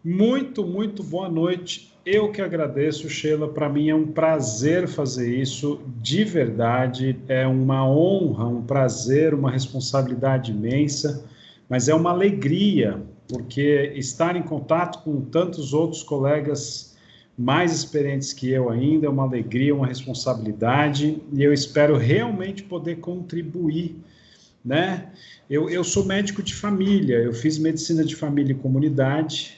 Muito boa noite. Eu que agradeço, Sheila. Para mim é um prazer fazer isso, de verdade. É uma honra, um prazer, uma responsabilidade imensa, mas é uma alegria, porque estar em contato com tantos outros colegas mais experientes que eu ainda é uma alegria, uma responsabilidade, e eu espero realmente poder contribuir, né? Eu sou médico de família, eu fiz medicina de família e comunidade.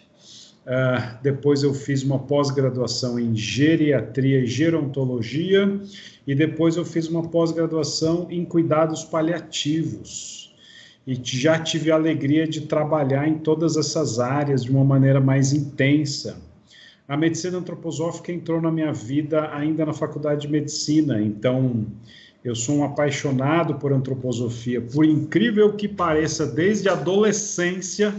Depois eu fiz uma pós-graduação em geriatria e gerontologia, e depois eu fiz uma pós-graduação em cuidados paliativos. E já tive a alegria de trabalhar em todas essas áreas de uma maneira mais intensa. A medicina antroposófica entrou na minha vida ainda na faculdade de medicina, então eu sou um apaixonado por antroposofia, por incrível que pareça, desde a adolescência.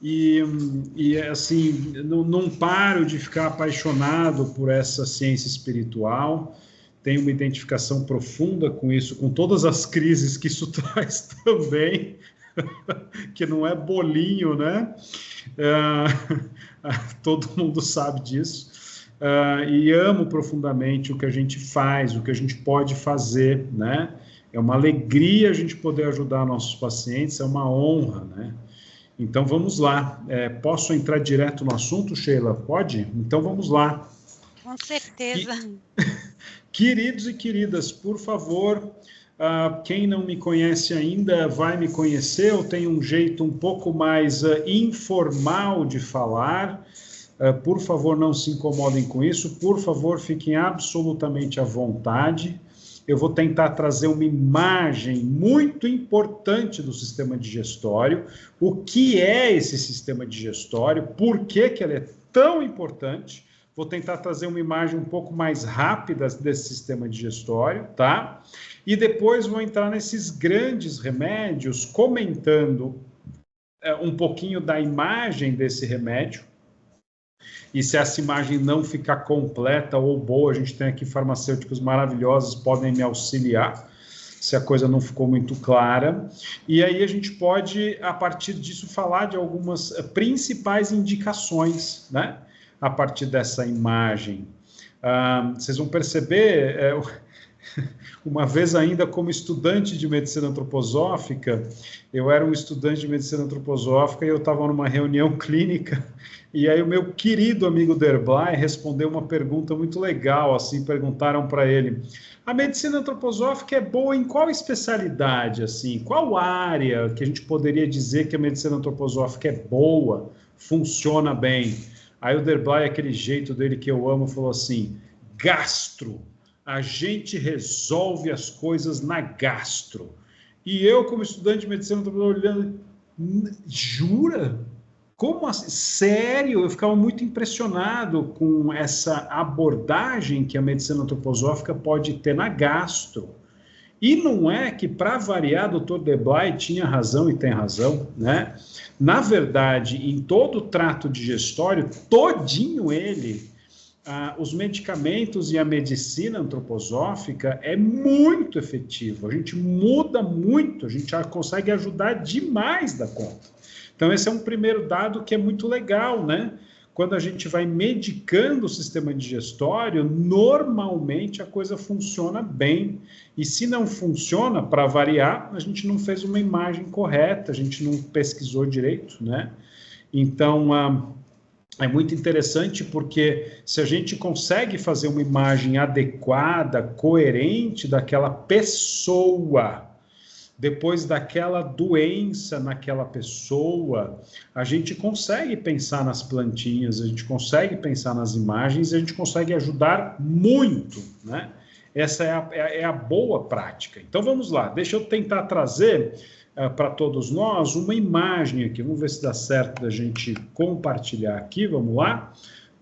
E assim, não paro de ficar apaixonado por essa ciência espiritual, tenho uma identificação profunda com isso, com todas as crises que isso traz também, que não é bolinho, né? Todo mundo sabe disso. E amo profundamente o que a gente faz, o que a gente pode fazer, né? É uma alegria a gente poder ajudar nossos pacientes, é uma honra, né? Então, vamos lá. Posso entrar direto no assunto, Sheila? Pode? Então, vamos lá. Com certeza. Queridos e queridas, por favor, quem não me conhece ainda vai me conhecer. Eu tenho um jeito um pouco mais informal de falar. Por favor, não se incomodem com isso. Por favor, fiquem absolutamente à vontade. Eu vou tentar trazer uma imagem muito importante do sistema digestório. O que é esse sistema digestório? Por que ele é tão importante? Vou tentar trazer uma imagem um pouco mais rápida desse sistema digestório, tá? E depois vou entrar nesses grandes remédios, comentando um pouquinho da imagem desse remédio. E se essa imagem não ficar completa ou boa, a gente tem aqui farmacêuticos maravilhosos, podem me auxiliar, se a coisa não ficou muito clara. E aí a gente pode, a partir disso, falar de algumas principais indicações, né? A partir dessa imagem. Vocês vão perceber, uma vez ainda como estudante de medicina antroposófica, eu era um estudante de medicina antroposófica e eu estava numa reunião clínica, e aí o meu querido amigo Derblay respondeu uma pergunta muito legal, assim, perguntaram para ele, a medicina antroposófica é boa em qual especialidade, assim, qual área que a gente poderia dizer que a medicina antroposófica é boa, funciona bem? Aí o Derblay, aquele jeito dele que eu amo, falou assim, gastro. A gente resolve as coisas na gastro. E eu, como estudante de medicina, estou olhando, jura? Como assim? Sério? Eu ficava muito impressionado com essa abordagem que a medicina antroposófica pode ter na gastro. E não é que, para variar, o Dr. Derblay tinha razão e tem razão, né? Na verdade, em todo o trato digestório, todinho ele... os medicamentos e a medicina antroposófica é muito efetivo, a gente muda muito, a gente consegue ajudar demais da conta. Então, esse é um primeiro dado que é muito legal, né? Quando a gente vai medicando o sistema digestório, normalmente a coisa funciona bem. E se não funciona, para variar, a gente não fez uma imagem correta, a gente não pesquisou direito, né? Então, é muito interessante porque se a gente consegue fazer uma imagem adequada, coerente daquela pessoa, depois daquela doença naquela pessoa, a gente consegue pensar nas plantinhas, a gente consegue pensar nas imagens, a gente consegue ajudar muito, né? Essa é a boa prática. Então vamos lá, deixa eu tentar trazer para todos nós uma imagem aqui. Vamos ver se dá certo da gente compartilhar aqui. Vamos lá.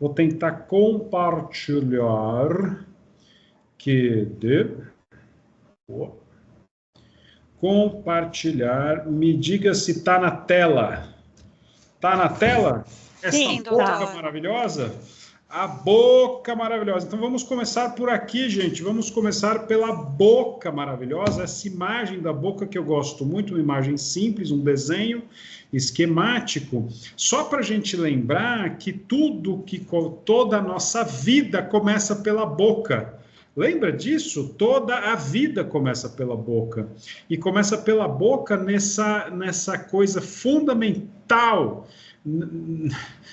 Vou tentar compartilhar. Compartilhar. Me diga se está na tela. Está na tela? Essa Sim, boca doutor. maravilhosa? A boca maravilhosa. Então vamos começar por aqui, gente. Vamos começar pela boca maravilhosa. Essa imagem da boca que eu gosto muito, uma imagem simples, um desenho esquemático, só para a gente lembrar que toda a nossa vida começa pela boca. Lembra disso? Toda a vida começa pela boca. E começa pela boca nessa coisa fundamental,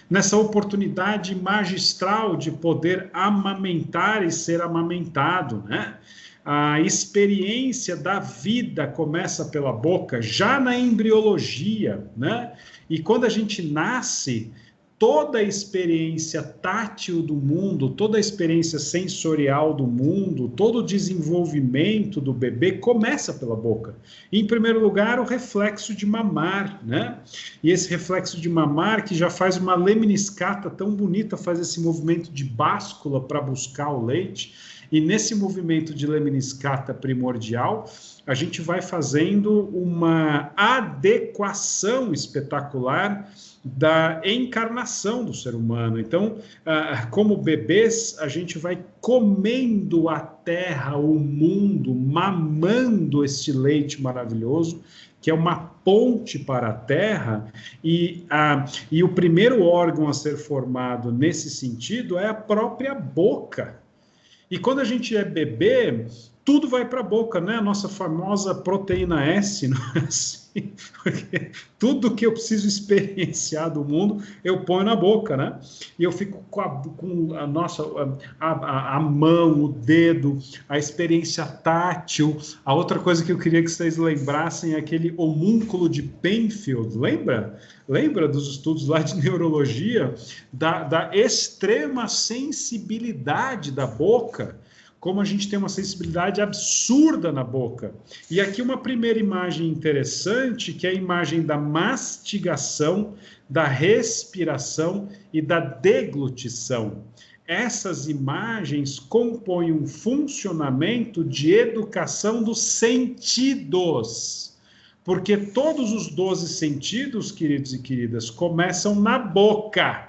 nessa oportunidade magistral de poder amamentar e ser amamentado, né? A experiência da vida começa pela boca, já na embriologia, né? E quando a gente nasce, toda a experiência tátil do mundo, toda a experiência sensorial do mundo, todo o desenvolvimento do bebê começa pela boca. E, em primeiro lugar, o reflexo de mamar, né? E esse reflexo de mamar, que já faz uma lemniscata tão bonita, faz esse movimento de báscula para buscar o leite. E nesse movimento de lemniscata primordial, a gente vai fazendo uma adequação espetacular da encarnação do ser humano. Então, como bebês, a gente vai comendo a terra, o mundo, mamando este leite maravilhoso, que é uma ponte para a terra, e o primeiro órgão a ser formado nesse sentido é a própria boca. E quando a gente é bebê, tudo vai para a boca, né? A nossa famosa proteína S, não é assim? Porque tudo que eu preciso experienciar do mundo, eu ponho na boca, né? E eu fico com a mão, o dedo, a experiência tátil. A outra coisa que eu queria que vocês lembrassem é aquele homúnculo de Penfield, lembra? Lembra dos estudos lá de neurologia? Da extrema sensibilidade da boca, como a gente tem uma sensibilidade absurda na boca. E aqui uma primeira imagem interessante, que é a imagem da mastigação, da respiração e da deglutição. Essas imagens compõem um funcionamento de educação dos sentidos, porque todos os 12 sentidos, queridos e queridas, começam na boca.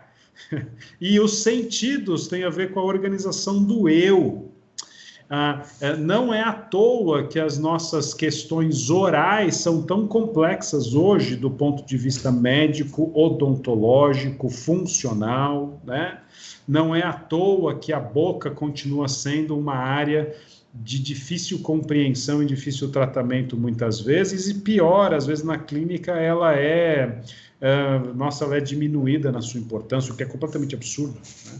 E os sentidos têm a ver com a organização do eu. Não é à toa que as nossas questões orais são tão complexas hoje do ponto de vista médico, odontológico, funcional, né? Não é à toa que a boca continua sendo uma área de difícil compreensão e difícil tratamento muitas vezes, e pior, às vezes na clínica ela ela é diminuída na sua importância, o que é completamente absurdo, né?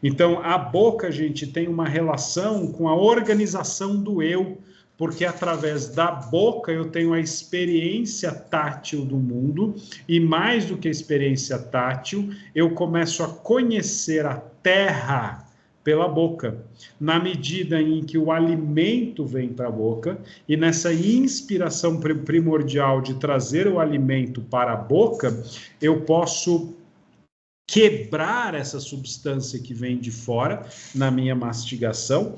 Então, a boca, gente, tem uma relação com a organização do eu, porque através da boca eu tenho a experiência tátil do mundo, e mais do que a experiência tátil, eu começo a conhecer a terra pela boca, na medida em que o alimento vem para a boca, e nessa inspiração primordial de trazer o alimento para a boca, eu posso quebrar essa substância que vem de fora na minha mastigação.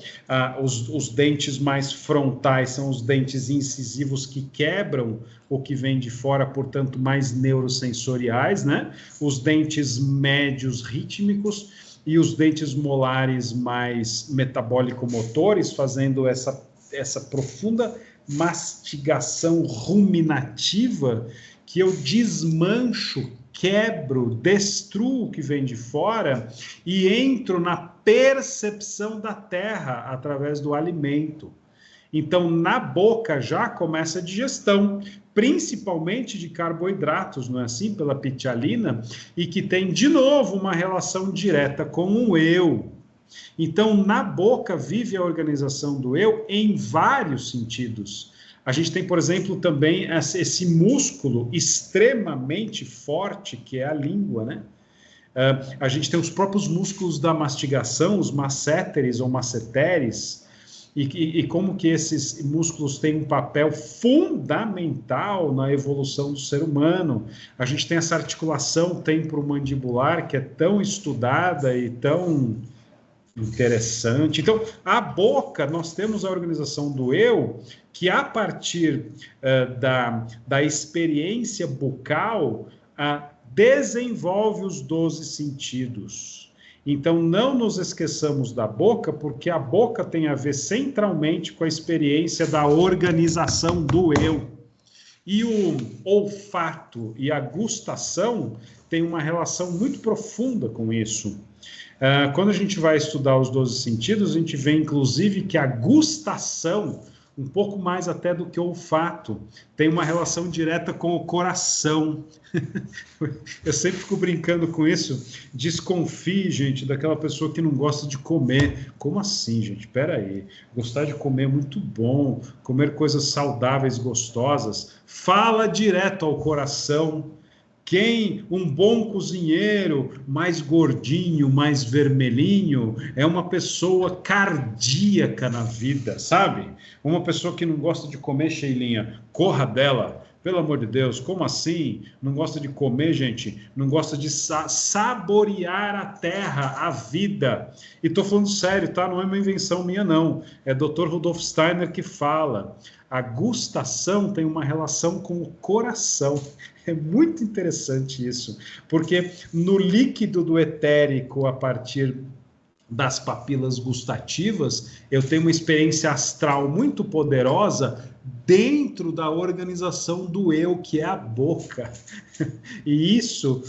Os dentes mais frontais são os dentes incisivos que quebram o que vem de fora, portanto, mais neurosensoriais, né? Os dentes médios rítmicos e os dentes molares mais metabólico-motores, fazendo essa profunda mastigação ruminativa que eu desmancho, quebro, destruo o que vem de fora e entro na percepção da terra através do alimento. Então, na boca já começa a digestão, principalmente de carboidratos, não é assim? Pela pitialina, e que tem, de novo, uma relação direta com o eu. Então, na boca vive a organização do eu em vários sentidos. A gente tem, por exemplo, também esse músculo extremamente forte, que é a língua, né? A gente tem os próprios músculos da mastigação, os masséteres ou masseteres, e como que esses músculos têm um papel fundamental na evolução do ser humano. A gente tem essa articulação temporomandibular, que é tão estudada e tão interessante. Então, a boca, nós temos a organização do eu, que a partir da experiência bucal, desenvolve os 12 sentidos. Então, não nos esqueçamos da boca, porque a boca tem a ver centralmente com a experiência da organização do eu. E o olfato e a gustação têm uma relação muito profunda com isso. Quando a gente vai estudar os 12 sentidos, a gente vê, inclusive, que a gustação, um pouco mais até do que o olfato, tem uma relação direta com o coração. Eu sempre fico brincando com isso. Desconfie, gente, daquela pessoa que não gosta de comer. Como assim, gente? Espera aí. Gostar de comer é muito bom. Comer coisas saudáveis, gostosas. Fala direto ao coração. Um bom cozinheiro, mais gordinho, mais vermelhinho, é uma pessoa cardíaca na vida, sabe? Uma pessoa que não gosta de comer, Sheilinha, corra dela. Pelo amor de Deus, como assim? Não gosta de comer, gente? Não gosta de saborear a terra, a vida. E estou falando sério, tá? Não é uma invenção minha, não. É Dr. Rudolf Steiner que fala. A gustação tem uma relação com o coração. É muito interessante isso, porque no líquido do etérico, a partir das papilas gustativas, eu tenho uma experiência astral muito poderosa dentro da organização do eu, que é a boca. E isso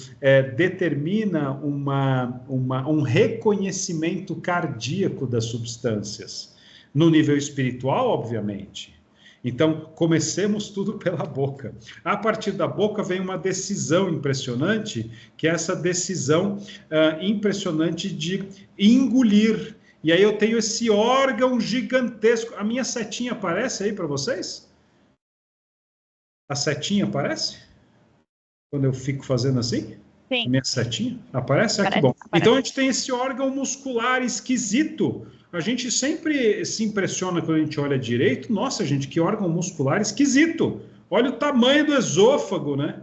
determina um reconhecimento cardíaco das substâncias. No nível espiritual, obviamente. Então, comecemos tudo pela boca. A partir da boca vem uma decisão impressionante, que é essa decisão impressionante de engolir. E aí eu tenho esse órgão gigantesco. A minha setinha aparece aí para vocês? A setinha aparece? Quando eu fico fazendo assim? Sim. A minha setinha? Aparece? Que bom. Aparece. Então, a gente tem esse órgão muscular esquisito. A gente sempre se impressiona quando a gente olha direito. Nossa, gente, que órgão muscular esquisito. Olha o tamanho do esôfago, né?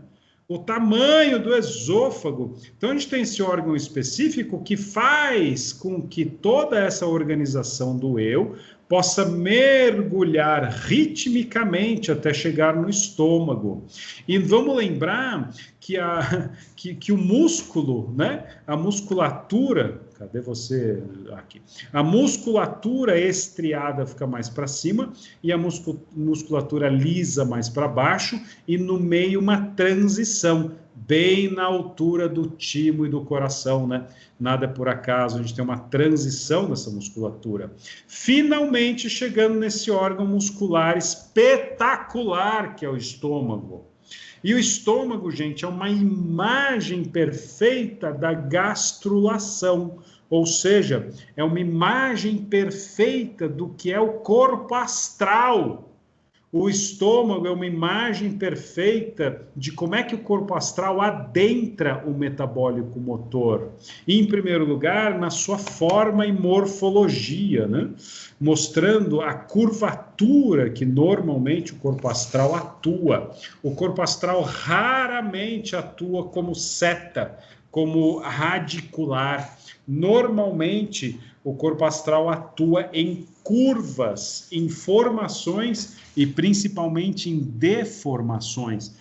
O tamanho do esôfago. Então, a gente tem esse órgão específico que faz com que toda essa organização do eu possa mergulhar ritmicamente até chegar no estômago. E vamos lembrar que o músculo, né? A musculatura... Cadê você? Aqui. A musculatura estriada fica mais para cima e a musculatura lisa mais para baixo e no meio uma transição, bem na altura do timo e do coração, né? Nada é por acaso, a gente tem uma transição dessa musculatura. Finalmente chegando nesse órgão muscular espetacular que é o estômago. E o estômago, gente, é uma imagem perfeita da gastrulação, ou seja, é uma imagem perfeita do que é o corpo astral. O estômago é uma imagem perfeita de como é que o corpo astral adentra o metabólico motor. E, em primeiro lugar, na sua forma e morfologia, né? Mostrando a curvatura que normalmente o corpo astral atua. O corpo astral raramente atua como seta, como radicular. Normalmente, o corpo astral atua em curvas, em formações e principalmente em deformações.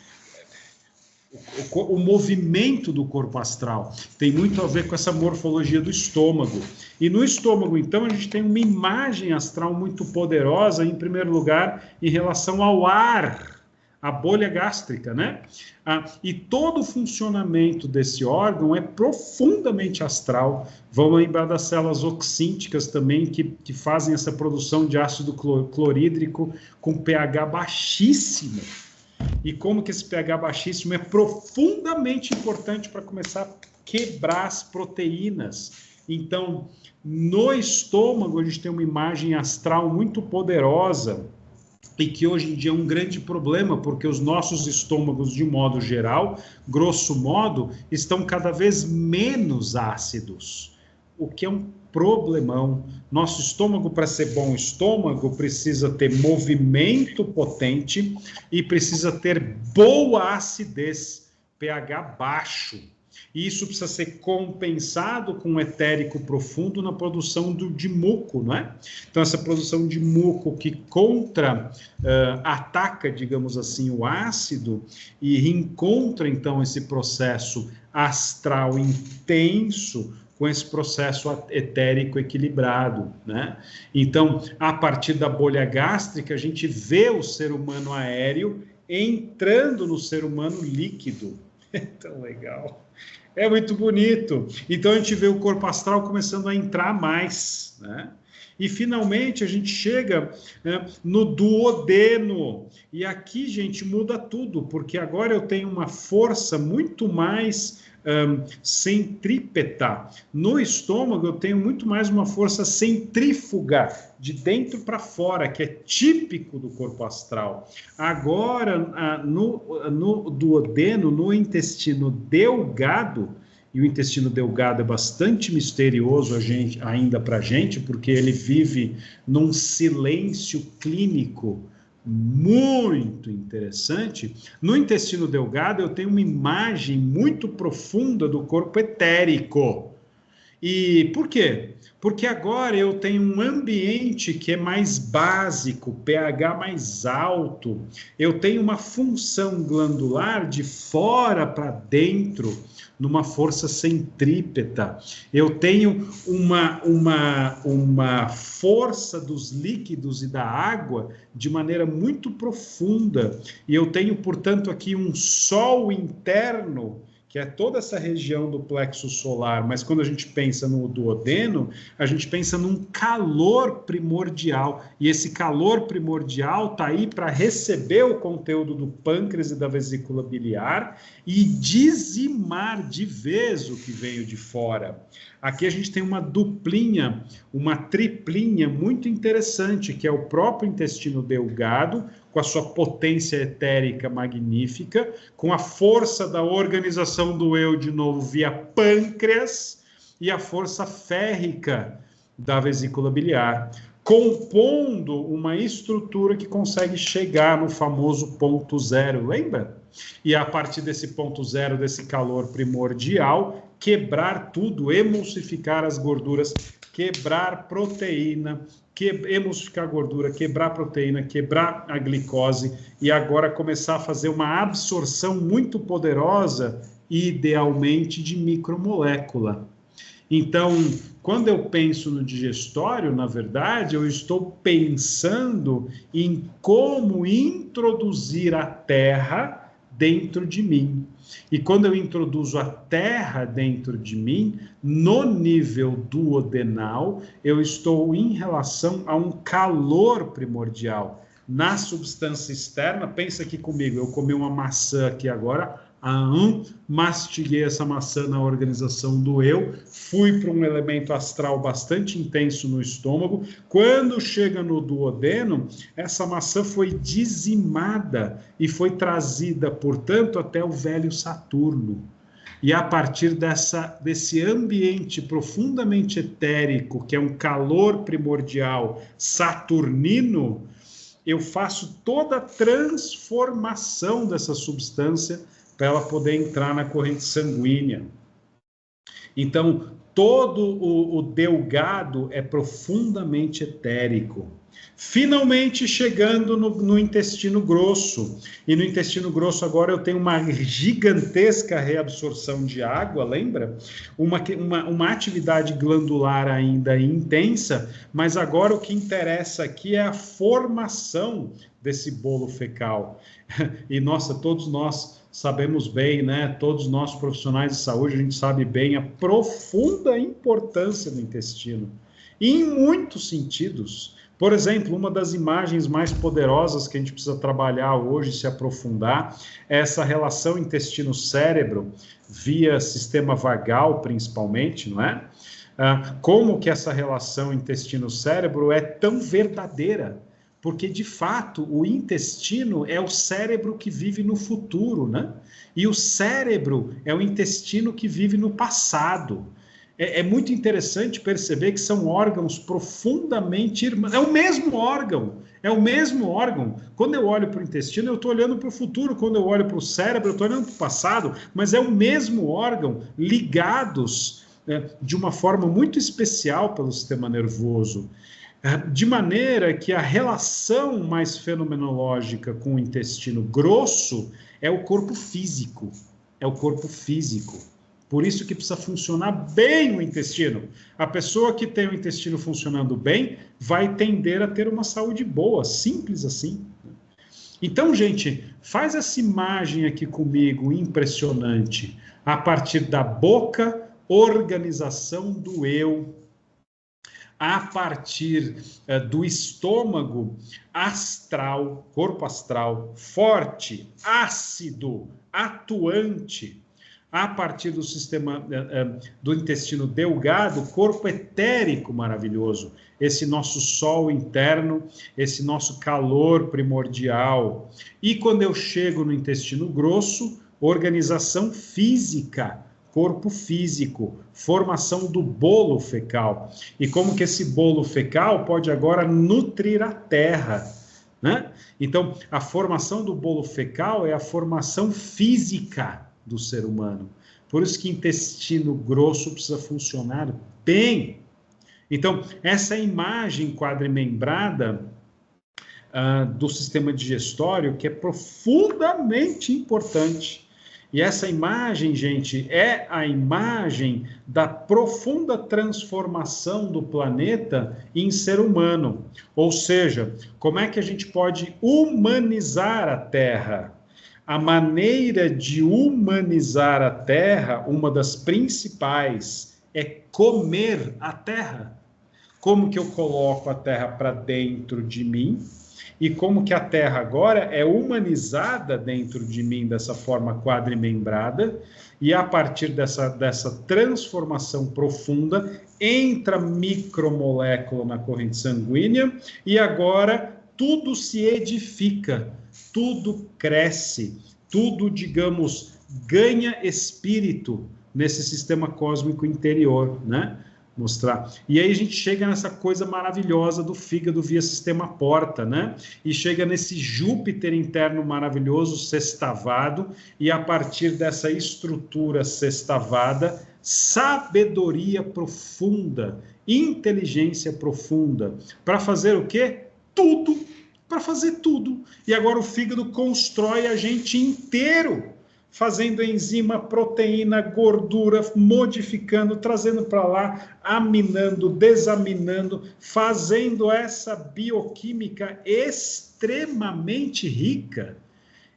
O movimento do corpo astral tem muito a ver com essa morfologia do estômago. E no estômago, então, a gente tem uma imagem astral muito poderosa, em primeiro lugar, em relação ao ar, a bolha gástrica, né? E todo o funcionamento desse órgão é profundamente astral. Vamos lembrar das células oxínticas também, que fazem essa produção de ácido clorídrico com pH baixíssimo. E como que esse pH baixíssimo é profundamente importante para começar a quebrar as proteínas. Então, no estômago, a gente tem uma imagem astral muito poderosa, e que hoje em dia é um grande problema, porque os nossos estômagos, de modo geral, grosso modo, estão cada vez menos ácidos, o que é um problemão. Nosso estômago, para ser bom estômago, precisa ter movimento potente e precisa ter boa acidez, pH baixo. E isso precisa ser compensado com um etérico profundo na produção de muco, não é? Então, essa produção de muco que ataca, digamos assim, o ácido e encontra, então, esse processo astral intenso com esse processo etérico equilibrado, né? Então, a partir da bolha gástrica, a gente vê o ser humano aéreo entrando no ser humano líquido. É tão legal. É muito bonito. Então, a gente vê o corpo astral começando a entrar mais, né? E, finalmente, a gente chega, né, no duodeno. E aqui, gente, muda tudo, porque agora eu tenho uma força muito mais centrípeta. No estômago, eu tenho muito mais uma força centrífuga, de dentro para fora, que é típico do corpo astral. Agora, no duodeno, no intestino delgado, e o intestino delgado é bastante misterioso ainda para a gente, porque ele vive num silêncio clínico muito interessante. No intestino delgado, eu tenho uma imagem muito profunda do corpo etérico. E por quê? Porque agora eu tenho um ambiente que é mais básico, pH mais alto, eu tenho uma função glandular de fora para dentro, numa força centrípeta. Eu tenho uma força dos líquidos e da água de maneira muito profunda. E eu tenho, portanto, aqui um sol interno, que é toda essa região do plexo solar, mas quando a gente pensa no duodeno, a gente pensa num calor primordial, e esse calor primordial está aí para receber o conteúdo do pâncreas e da vesícula biliar e dizimar de vez o que veio de fora. Aqui a gente tem uma duplinha, uma triplinha muito interessante, que é o próprio intestino delgado, com a sua potência etérica magnífica, com a força da organização do eu de novo via pâncreas e a força férrica da vesícula biliar, compondo uma estrutura que consegue chegar no famoso ponto zero, lembra? E a partir desse ponto zero, desse calor primordial, quebrar tudo, emulsificar as gorduras, quebrar proteína, emulsificar gordura, quebrar proteína, quebrar a glicose e agora começar a fazer uma absorção muito poderosa, idealmente de micromolécula. Então, quando eu penso no digestório, na verdade, eu estou pensando em como introduzir a terra dentro de mim. E quando eu introduzo a terra dentro de mim, no nível duodenal, eu estou em relação a um calor primordial. Na substância externa, pensa aqui comigo, eu comi uma maçã aqui agora, mastiguei essa maçã na organização do eu, fui para um elemento astral bastante intenso no estômago. Quando chega no duodeno, essa maçã foi dizimada e foi trazida, portanto, até o velho Saturno. E a partir desse ambiente profundamente etérico, que é um calor primordial saturnino, eu faço toda a transformação dessa substância para ela poder entrar na corrente sanguínea. Então, todo o delgado é profundamente etérico. Finalmente chegando no intestino grosso. E no intestino grosso agora eu tenho uma gigantesca reabsorção de água, lembra? Uma atividade glandular ainda intensa, mas agora o que interessa aqui é a formação desse bolo fecal. E, nossa, todos nós sabemos bem, né? Todos nós profissionais de saúde, a gente sabe bem a profunda importância do intestino. E em muitos sentidos. Por exemplo, uma das imagens mais poderosas que a gente precisa trabalhar hoje, se aprofundar, é essa relação intestino-cérebro, via sistema vagal, principalmente, não é? Como que essa relação intestino-cérebro é tão verdadeira? Porque, de fato, o intestino é o cérebro que vive no futuro, né? E o cérebro é o intestino que vive no passado. É muito interessante perceber que são órgãos profundamente irmãos. É o mesmo órgão, é o mesmo órgão. Quando eu olho para o intestino, eu estou olhando para o futuro. Quando eu olho para o cérebro, eu estou olhando para o passado. Mas é o mesmo órgão, ligados de uma forma muito especial pelo sistema nervoso. De maneira que a relação mais fenomenológica com o intestino grosso é o corpo físico. É o corpo físico. Por isso que precisa funcionar bem o intestino. A pessoa que tem o intestino funcionando bem vai tender a ter uma saúde boa, simples assim. Então, gente, faz essa imagem aqui comigo, impressionante. A partir da boca, organização do eu. A partir do estômago, astral, corpo astral, forte, ácido, atuante. A partir do sistema do intestino delgado, corpo etérico maravilhoso, esse nosso sol interno, esse nosso calor primordial. E quando eu chego no intestino grosso, organização física, corpo físico, formação do bolo fecal. E como que esse bolo fecal pode agora nutrir a terra, né? Então, a formação do bolo fecal é a formação física do ser humano. Por isso que intestino grosso precisa funcionar bem. Então, essa imagem quadrimembrada do sistema digestório, que é profundamente importante. E essa imagem, gente, é a imagem da profunda transformação do planeta em ser humano. Ou seja, como é que a gente pode humanizar a Terra? A maneira de humanizar a Terra, uma das principais, é comer a Terra. Como que eu coloco a Terra para dentro de mim? E como que a Terra agora é humanizada dentro de mim dessa forma quadrimembrada, e a partir dessa transformação profunda, entra micromolécula na corrente sanguínea, e agora tudo se edifica, tudo cresce, tudo, digamos, ganha espírito nesse sistema cósmico interior, né? Mostrar. E aí a gente chega nessa coisa maravilhosa do fígado via sistema porta, né? E chega nesse Júpiter interno maravilhoso, sextavado, e a partir dessa estrutura sextavada, sabedoria profunda, inteligência profunda, para fazer o quê? Tudo, para fazer tudo. E agora o fígado constrói a gente inteiro, fazendo enzima, proteína, gordura, modificando, trazendo para lá, aminando, desaminando, fazendo essa bioquímica extremamente rica.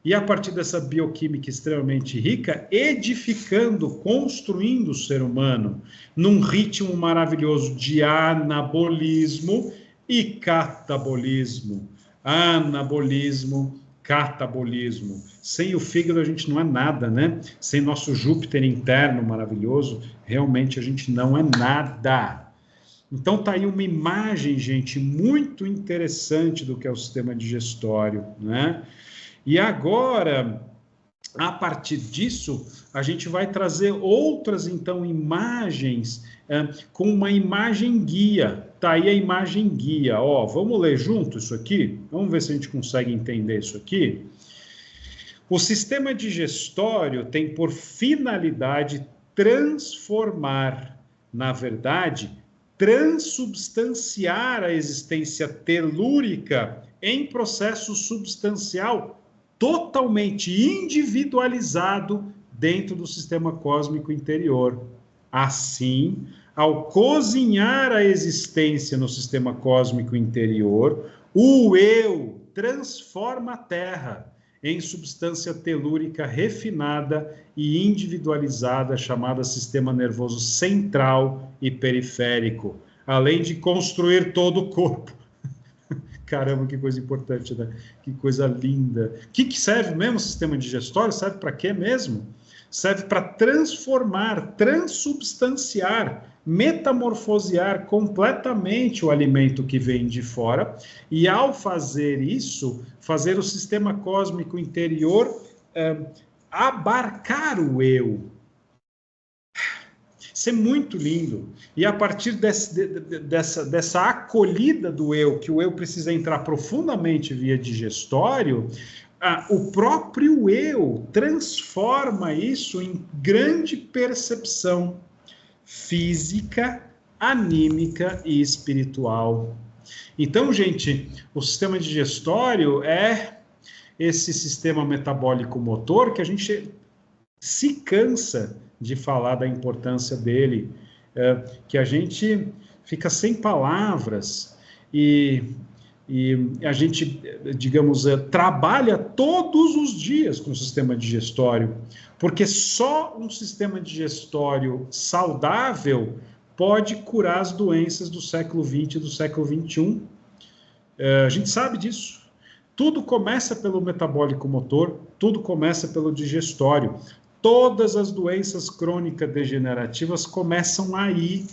E a partir dessa bioquímica extremamente rica, edificando, construindo o ser humano num ritmo maravilhoso de anabolismo e catabolismo. Anabolismo, catabolismo. Sem o fígado a gente não é nada, né? Sem nosso Júpiter interno maravilhoso, realmente a gente não é nada. Então tá aí uma imagem, gente, muito interessante do que é o sistema digestório, né? E agora, a partir disso, a gente vai trazer outras, então, imagens com uma imagem guia. Tá aí a imagem guia. Ó, vamos ler junto isso aqui? Vamos ver se a gente consegue entender isso aqui. O sistema digestório tem por finalidade transformar, na verdade, transubstanciar a existência telúrica em processo substancial totalmente individualizado dentro do sistema cósmico interior. Assim, ao cozinhar a existência no sistema cósmico interior, o eu transforma a Terra em substância telúrica refinada e individualizada, chamada sistema nervoso central e periférico, além de construir todo o corpo. Caramba, que coisa importante, né? Que coisa linda. O que serve mesmo o sistema digestório? Serve para quê mesmo? Serve para transformar, transubstanciar, metamorfosear completamente o alimento que vem de fora, e ao fazer isso, fazer o sistema cósmico interior abarcar o eu. Isso é muito lindo. E a partir dessa acolhida do eu, que o eu precisa entrar profundamente via digestório, o próprio eu transforma isso em grande percepção física, anímica e espiritual. Então, gente, o sistema digestório é esse sistema metabólico motor que a gente se cansa de falar da importância dele, que a gente fica sem palavras e a gente, digamos, trabalha todos os dias com o sistema digestório, porque só um sistema digestório saudável pode curar as doenças do século XX e do século XXI. A gente sabe disso. Tudo começa pelo metabólico motor, tudo começa pelo digestório. Todas as doenças crônicas degenerativas começam aí.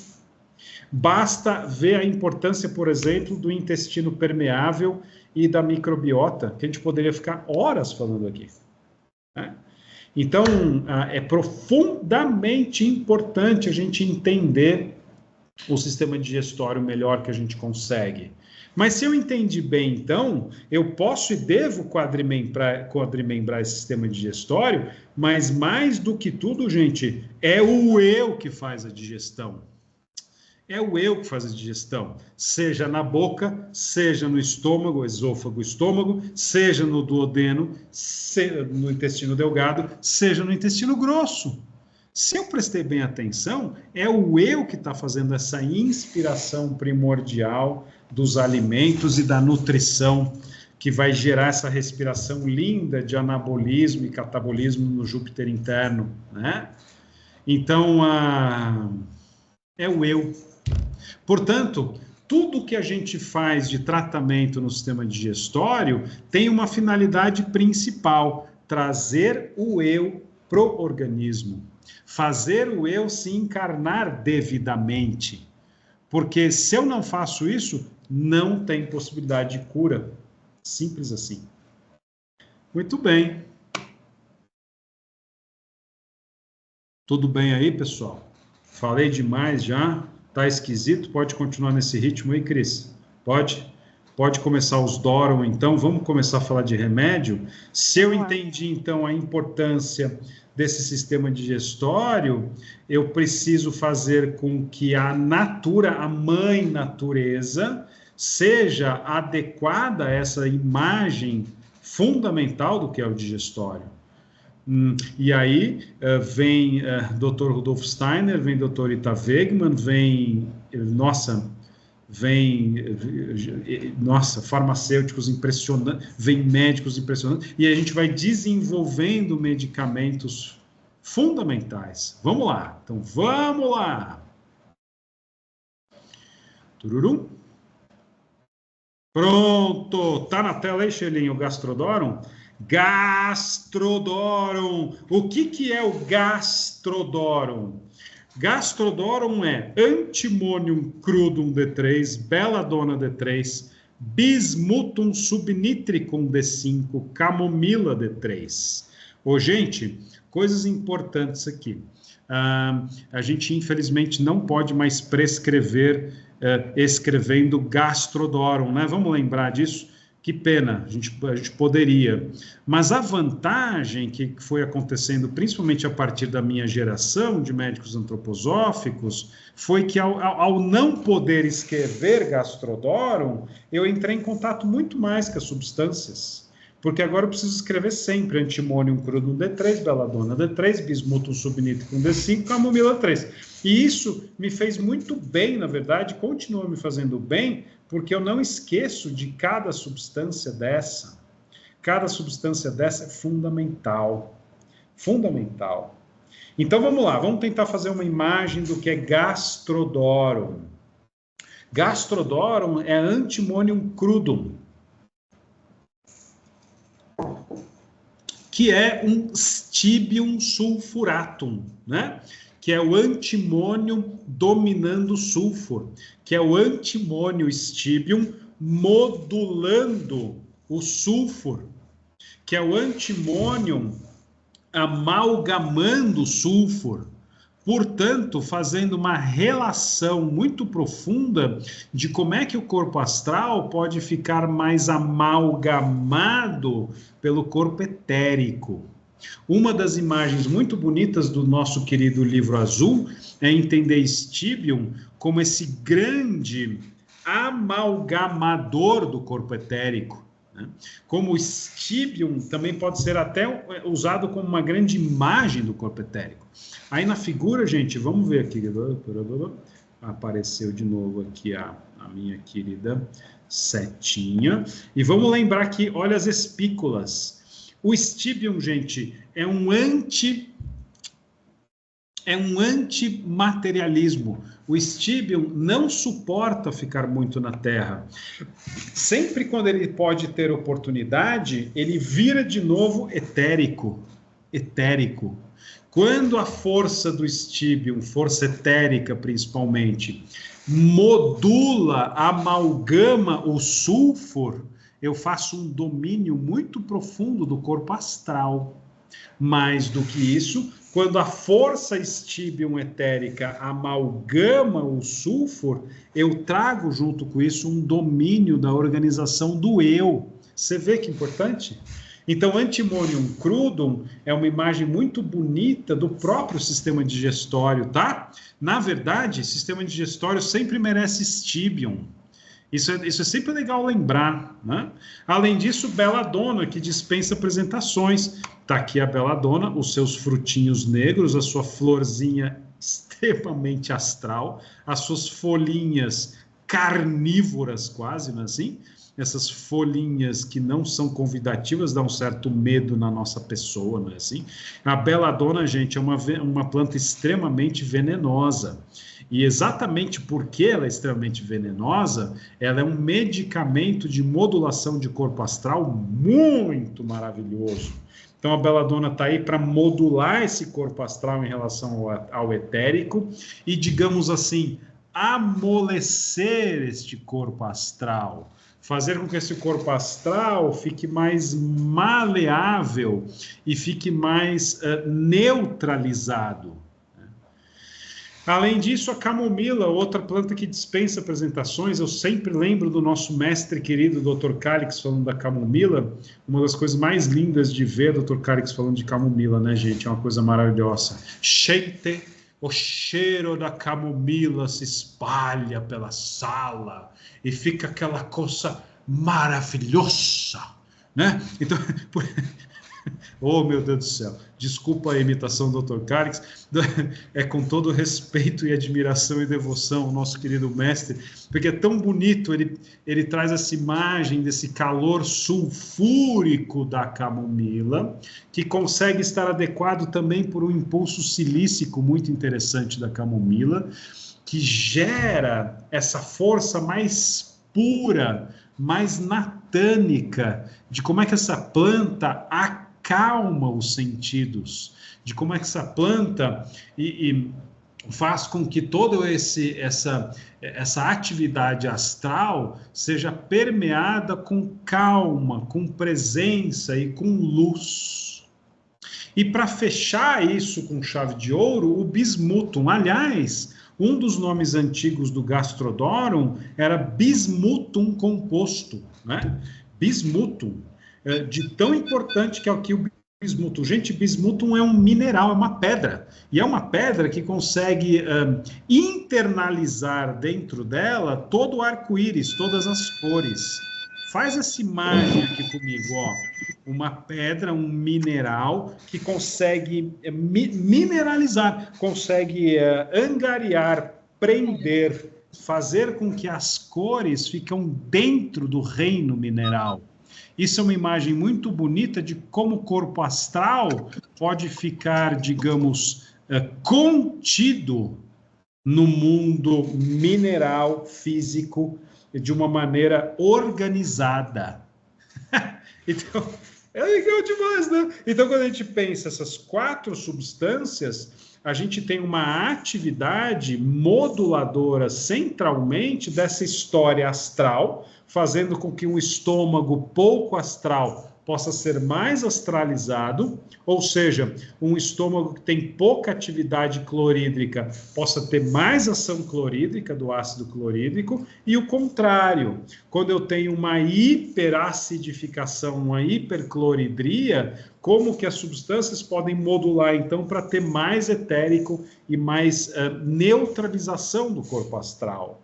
Basta ver a importância, por exemplo, do intestino permeável e da microbiota, que a gente poderia ficar horas falando aqui, né? Então, é profundamente importante a gente entender o sistema digestório melhor que a gente consegue. Mas se eu entendi bem, então, eu posso e devo quadrimembrar esse sistema digestório, mas mais do que tudo, gente, é o eu que faz a digestão. É o eu que faz a digestão, seja na boca, seja no estômago, esôfago, estômago, seja no duodeno, seja no intestino delgado, seja no intestino grosso. Se eu prestei bem atenção, é o eu que está fazendo essa inspiração primordial dos alimentos e da nutrição, que vai gerar essa respiração linda de anabolismo e catabolismo no Júpiter interno, né? Então, é o eu. Portanto, tudo que a gente faz de tratamento no sistema digestório tem uma finalidade principal: trazer o eu para o organismo, fazer o eu se encarnar devidamente. Porque se eu não faço isso, não tem possibilidade de cura. Simples assim. Muito bem. Tudo bem aí, pessoal? Falei demais já? Tá esquisito? Pode continuar nesse ritmo aí, Cris? Pode? Pode começar os Doron, então. Vamos começar a falar de remédio? Se eu entendi, então, a importância desse sistema digestório, eu preciso fazer com que a mãe natureza, seja adequada a essa imagem fundamental do que é o digestório. E aí vem Dr. Rudolf Steiner, vem Dr. Ita Wegman, vem farmacêuticos impressionantes, vem médicos impressionantes, e a gente vai desenvolvendo medicamentos fundamentais. Vamos lá, então vamos lá. Tururum. Pronto, tá na tela aí, Xelinho, o Gastrodorum? Gastrodorum. O que é o Gastrodorum? Gastrodorum é Antimonium crudum D3, Belladonna D3, Bismuthum subnitricum D5, Camomila D3. Ô, gente, coisas importantes aqui. A gente, infelizmente, não pode mais prescrever escrevendo Gastrodorum, né? Vamos lembrar disso? Que pena, a gente poderia. Mas a vantagem que foi acontecendo, principalmente a partir da minha geração de médicos antroposóficos, foi que ao não poder escrever Gastrodorum, eu entrei em contato muito mais com as substâncias. Porque agora eu preciso escrever sempre Antimonium crudum D3, Belladonna D3, Bismuthum subnitricum D5, Camomila 3. E isso me fez muito bem, na verdade, continua me fazendo bem, porque eu não esqueço de cada substância dessa. Cada substância dessa é fundamental. Fundamental. Então, vamos lá. Vamos tentar fazer uma imagem do que é Gastrodorum. Gastrodorum é Antimonium crudum, que é um Stibium sulfuratum, né? Que é o antimônio dominando o sulfur, que é o antimônio stibium modulando o sulfur, que é o antimônio amalgamando o sulfur, portanto, fazendo uma relação muito profunda de como é que o corpo astral pode ficar mais amalgamado pelo corpo etérico. Uma das imagens muito bonitas do nosso querido livro azul é entender Stibium como esse grande amalgamador do corpo etérico, né? Como o stibium também pode ser até usado como uma grande imagem do corpo etérico. Aí na figura, gente, vamos ver aqui. Apareceu de novo aqui a minha querida setinha. E vamos lembrar que, olha as espículas. O stibium, gente, é um antimaterialismo. O stibium não suporta ficar muito na Terra. Sempre quando ele pode ter oportunidade, ele vira de novo etérico. Etérico. Quando a força do stibium, força etérica principalmente, modula, amalgama o sulfur, eu faço um domínio muito profundo do corpo astral. Mais do que isso, quando a força stibium etérica amalgama o sulfur, eu trago junto com isso um domínio da organização do eu. Você vê que importante? Então, Antimonium crudum é uma imagem muito bonita do próprio sistema digestório, tá? Na verdade, sistema digestório sempre merece stibium. Isso é sempre legal lembrar, né? Além disso, Belladonna, que dispensa apresentações. Tá aqui a Belladonna, os seus frutinhos negros, a sua florzinha extremamente astral, as suas folhinhas carnívoras quase, não é assim? Essas folhinhas que não são convidativas, dão um certo medo na nossa pessoa, não é assim? A Belladonna, gente, é uma planta extremamente venenosa. E exatamente porque ela é extremamente venenosa, ela é um medicamento de modulação de corpo astral muito maravilhoso. Então a Belladonna está aí para modular esse corpo astral em relação ao etérico e, digamos assim, amolecer este corpo astral. Fazer com que esse corpo astral fique mais maleável e fique mais neutralizado. Além disso, a camomila, outra planta que dispensa apresentações, eu sempre lembro do nosso mestre querido Dr. Calix falando da camomila, uma das coisas mais lindas de ver Dr. Calix falando de camomila, né, gente? É uma coisa maravilhosa. Gente, o cheiro da camomila se espalha pela sala e fica aquela coisa maravilhosa, né? Então, oh, meu Deus do céu, desculpa a imitação do Dr. Calix, é com todo respeito e admiração e devoção ao nosso querido mestre, porque é tão bonito, ele traz essa imagem desse calor sulfúrico da camomila, que consegue estar adequado também por um impulso silícico muito interessante da camomila, que gera essa força mais pura, mais natânica, de como é que essa planta acalma os sentidos, de como é que essa planta faz com que toda essa atividade astral seja permeada com calma, com presença e com luz. E para fechar isso com chave de ouro, o bismutum. Aliás, um dos nomes antigos do Gastrodorum era bismutum composto, né? Bismutum, de tão importante que é o bismutum. Gente, bismutum é um mineral, é uma pedra. E é uma pedra que consegue internalizar dentro dela todo o arco-íris, todas as cores. Faz essa imagem aqui comigo, ó. Uma pedra, um mineral que consegue mineralizar, consegue angariar, prender, fazer com que as cores ficam dentro do reino mineral. Isso é uma imagem muito bonita de como o corpo astral pode ficar, digamos, contido no mundo mineral, físico, de uma maneira organizada. Então, é legal demais, né? Então, quando a gente pensa essas 4 substâncias, a gente tem uma atividade moduladora centralmente dessa história astral, fazendo com que um estômago pouco astral possa ser mais astralizado, ou seja, um estômago que tem pouca atividade clorídrica possa ter mais ação clorídrica do ácido clorídrico, e o contrário, quando eu tenho uma hiperacidificação, uma hipercloridria, como que as substâncias podem modular, então, para ter mais etérico e mais neutralização do corpo astral.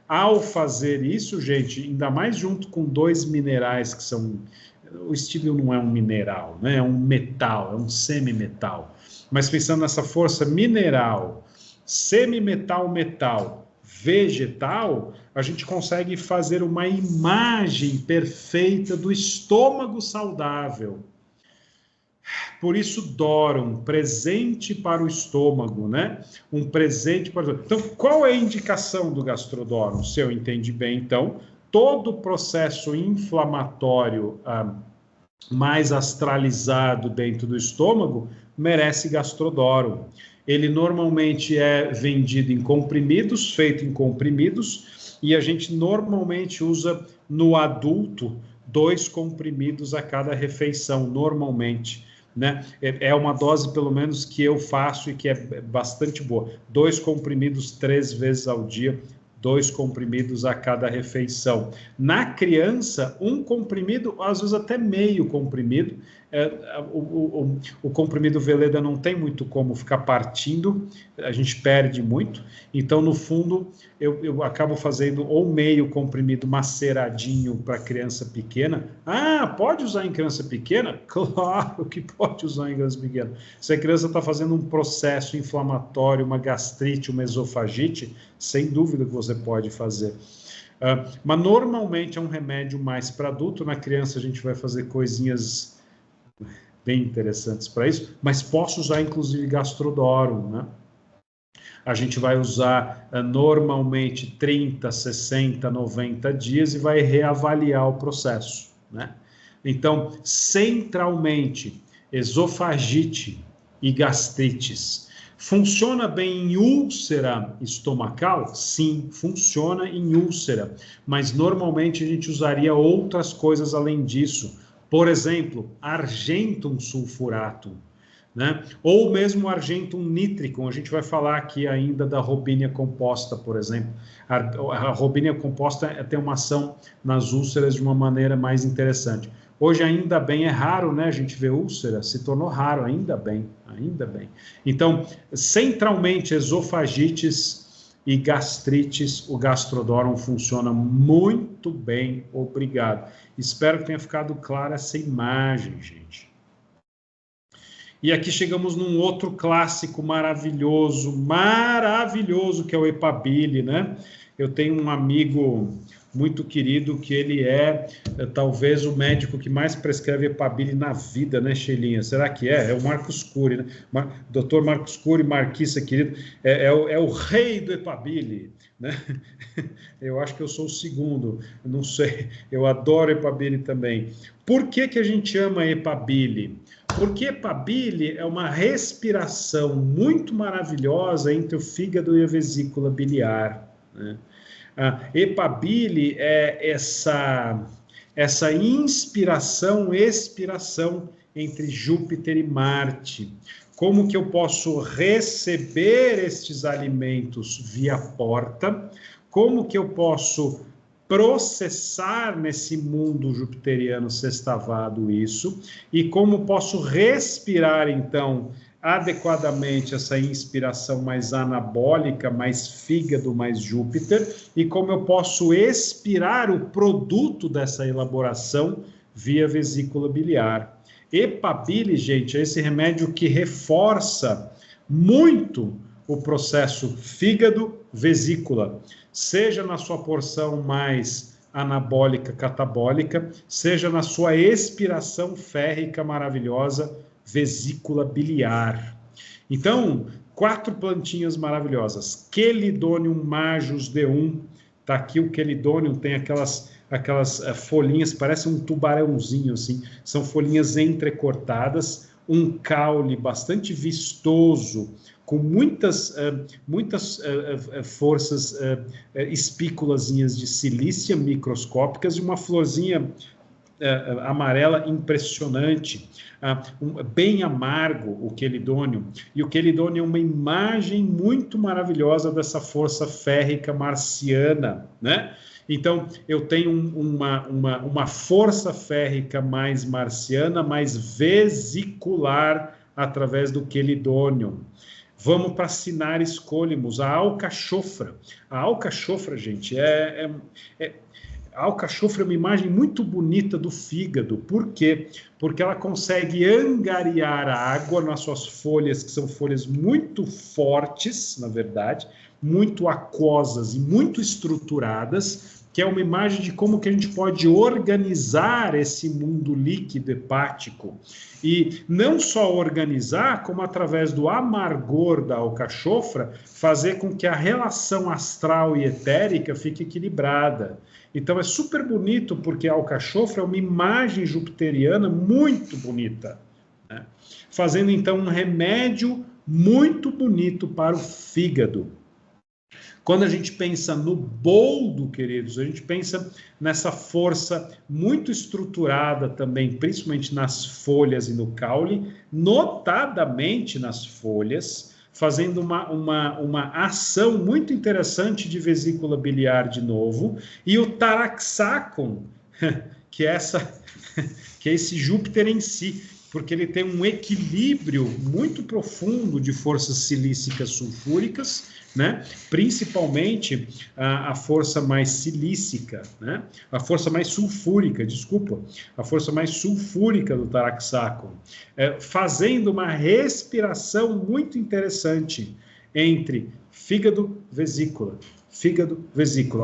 Ao fazer isso, gente, ainda mais junto com 2 minerais que são... O estívio não é um mineral, né? É um metal, é um semimetal. Mas pensando nessa força mineral, semimetal, metal, vegetal, a gente consegue fazer uma imagem perfeita do estômago saudável. Por isso, Dorum, presente para o estômago, né? Um presente para o... Então, qual é a indicação do Gastrodorum? Se eu entendi bem, então, todo o processo inflamatório mais astralizado dentro do estômago merece Gastrodorum. Ele normalmente é vendido em comprimidos, feito em comprimidos, e a gente normalmente usa no adulto 2 comprimidos a cada refeição, normalmente. Né? É uma dose, pelo menos, que eu faço e que é bastante boa. 2 comprimidos 3 vezes ao dia, 2 comprimidos a cada refeição. Na criança, 1 comprimido, às vezes até meio comprimido. O comprimido Veleda não tem muito como ficar partindo, a gente perde muito. Então, no fundo, eu acabo fazendo ou meio comprimido maceradinho para criança pequena. Ah, pode usar em criança pequena? Claro que pode usar em criança pequena. Se a criança está fazendo um processo inflamatório, uma gastrite, uma esofagite, sem dúvida que você pode fazer. Mas normalmente é um remédio mais para adulto. Na criança a gente vai fazer coisinhas bem interessantes para isso, mas posso usar inclusive Gastrodorum, né? A gente vai usar normalmente 30, 60, 90 dias e vai reavaliar o processo, né? Então, centralmente, esofagite e gastrites. Funciona bem em úlcera estomacal? Sim, funciona em úlcera, mas normalmente a gente usaria outras coisas além disso. Por exemplo, argentum sulfuratum, né? Ou mesmo argentum nitricum. A gente vai falar aqui ainda da robínia composta, por exemplo. A robínia composta tem uma ação nas úlceras de uma maneira mais interessante. Hoje, ainda bem, é raro, né? A gente vê úlcera, se tornou raro, ainda bem, ainda bem. Então, centralmente, esofagites e gastrites, o Gastrodorum funciona muito bem, obrigado. Espero que tenha ficado clara essa imagem, gente. E aqui chegamos num outro clássico maravilhoso, que é o Epabili, né? Eu tenho um amigo muito querido que ele é talvez o médico que mais prescreve Epabili na vida, né, Sheilinha? Será que é? É o Marcos Cury, né? Dr. Marcos Cury, Marquissa, querido, é o rei do Epabili, né? Eu acho que eu sou o segundo, não sei, eu adoro Epabili também. Por que que a gente ama Epabili? Porque Epabili é uma respiração muito maravilhosa entre o fígado e a vesícula biliar, né? Epabili é essa inspiração, expiração entre Júpiter e Marte. Como que eu posso receber estes alimentos via porta? Como que eu posso processar nesse mundo jupiteriano sextavado isso? E como posso respirar, então, adequadamente essa inspiração mais anabólica, mais fígado, mais Júpiter, e como eu posso expirar o produto dessa elaboração via vesícula biliar. Epabili, gente, é esse remédio que reforça muito o processo fígado-vesícula, seja na sua porção mais anabólica, catabólica, seja na sua expiração férrica maravilhosa, vesícula biliar. Então, 4 plantinhas maravilhosas. Chelidonium majus D1. Tá aqui o Chelidonium, tem aquelas folhinhas, parece um tubarãozinho, assim. São folhinhas entrecortadas, um caule bastante vistoso, com muitas forças espículazinhas de silícia microscópicas e uma florzinha amarela impressionante, bem amargo o Chelidonium, e o Chelidonium é uma imagem muito maravilhosa dessa força férrica marciana, né? Então, eu tenho uma força férrica mais marciana, mais vesicular, através do Chelidonium. Vamos para Cinaris colimus, a alcachofra. A alcachofra, gente, a alcachofra é uma imagem muito bonita do fígado. Por quê? Porque ela consegue angariar a água nas suas folhas, que são folhas muito fortes, na verdade, muito aquosas e muito estruturadas, que é uma imagem de como que a gente pode organizar esse mundo líquido hepático. E não só organizar, como através do amargor da alcachofra, fazer com que a relação astral e etérica fique equilibrada. Então é super bonito, porque a alcachofra é uma imagem jupiteriana muito bonita, né? Fazendo então um remédio muito bonito para o fígado. Quando a gente pensa no boldo, queridos, a gente pensa nessa força muito estruturada também, principalmente nas folhas e no caule, notadamente nas folhas, fazendo uma ação muito interessante de vesícula biliar de novo, e o taraxacum, que é esse Júpiter em si, porque ele tem um equilíbrio muito profundo de forças silícicas sulfúricas, né? Principalmente a força mais silícica, né? A força mais sulfúrica, desculpa, a força mais sulfúrica do taraxacum, fazendo uma respiração muito interessante entre fígado-vesícula,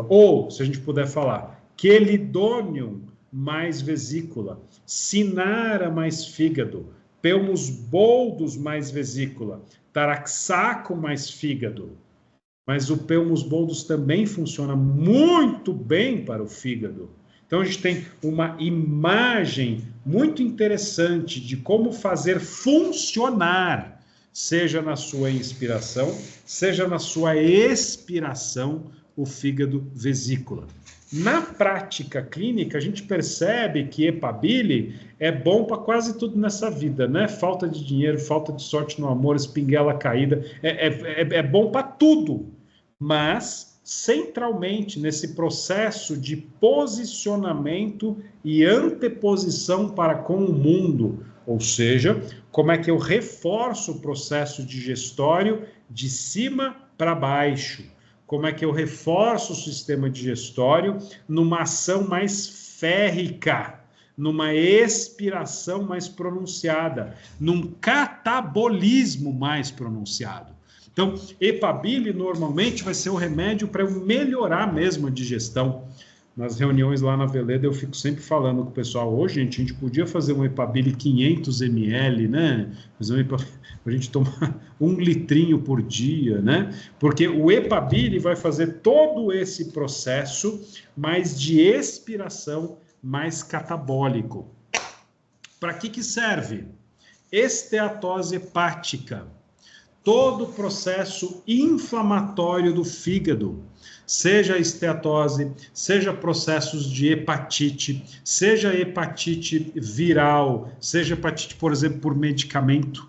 ou, se a gente puder falar, quelidônio mais vesícula, cinara mais fígado, pelmus boldus mais vesícula, taraxacum mais fígado. Mas o pelmus boldus também funciona muito bem para o fígado. Então a gente tem uma imagem muito interessante de como fazer funcionar, seja na sua inspiração, seja na sua expiração, o fígado vesícula. Na prática clínica, a gente percebe que epabile é bom para quase tudo nessa vida, né? Falta de dinheiro, falta de sorte no amor, espinguela caída, é bom para tudo. Mas, centralmente, nesse processo de posicionamento e anteposição para com o mundo, ou seja, como é que eu reforço o processo digestório de cima para baixo. Como é que eu reforço o sistema digestório numa ação mais férrica, numa expiração mais pronunciada, num catabolismo mais pronunciado. Então, epabile normalmente vai ser o remédio para eu melhorar mesmo a digestão. Nas reuniões lá na Veleda eu fico sempre falando com o pessoal, hoje, gente, a gente podia fazer um epabile 500 ml, né? Fazer a gente tomar 1 litrinho por dia, né? Porque o epabile vai fazer todo esse processo mais de expiração, mais catabólico. Para que serve? Esteatose hepática. Todo o processo inflamatório do fígado, seja esteatose, seja processos de hepatite, seja hepatite viral, seja hepatite, por exemplo, por medicamento,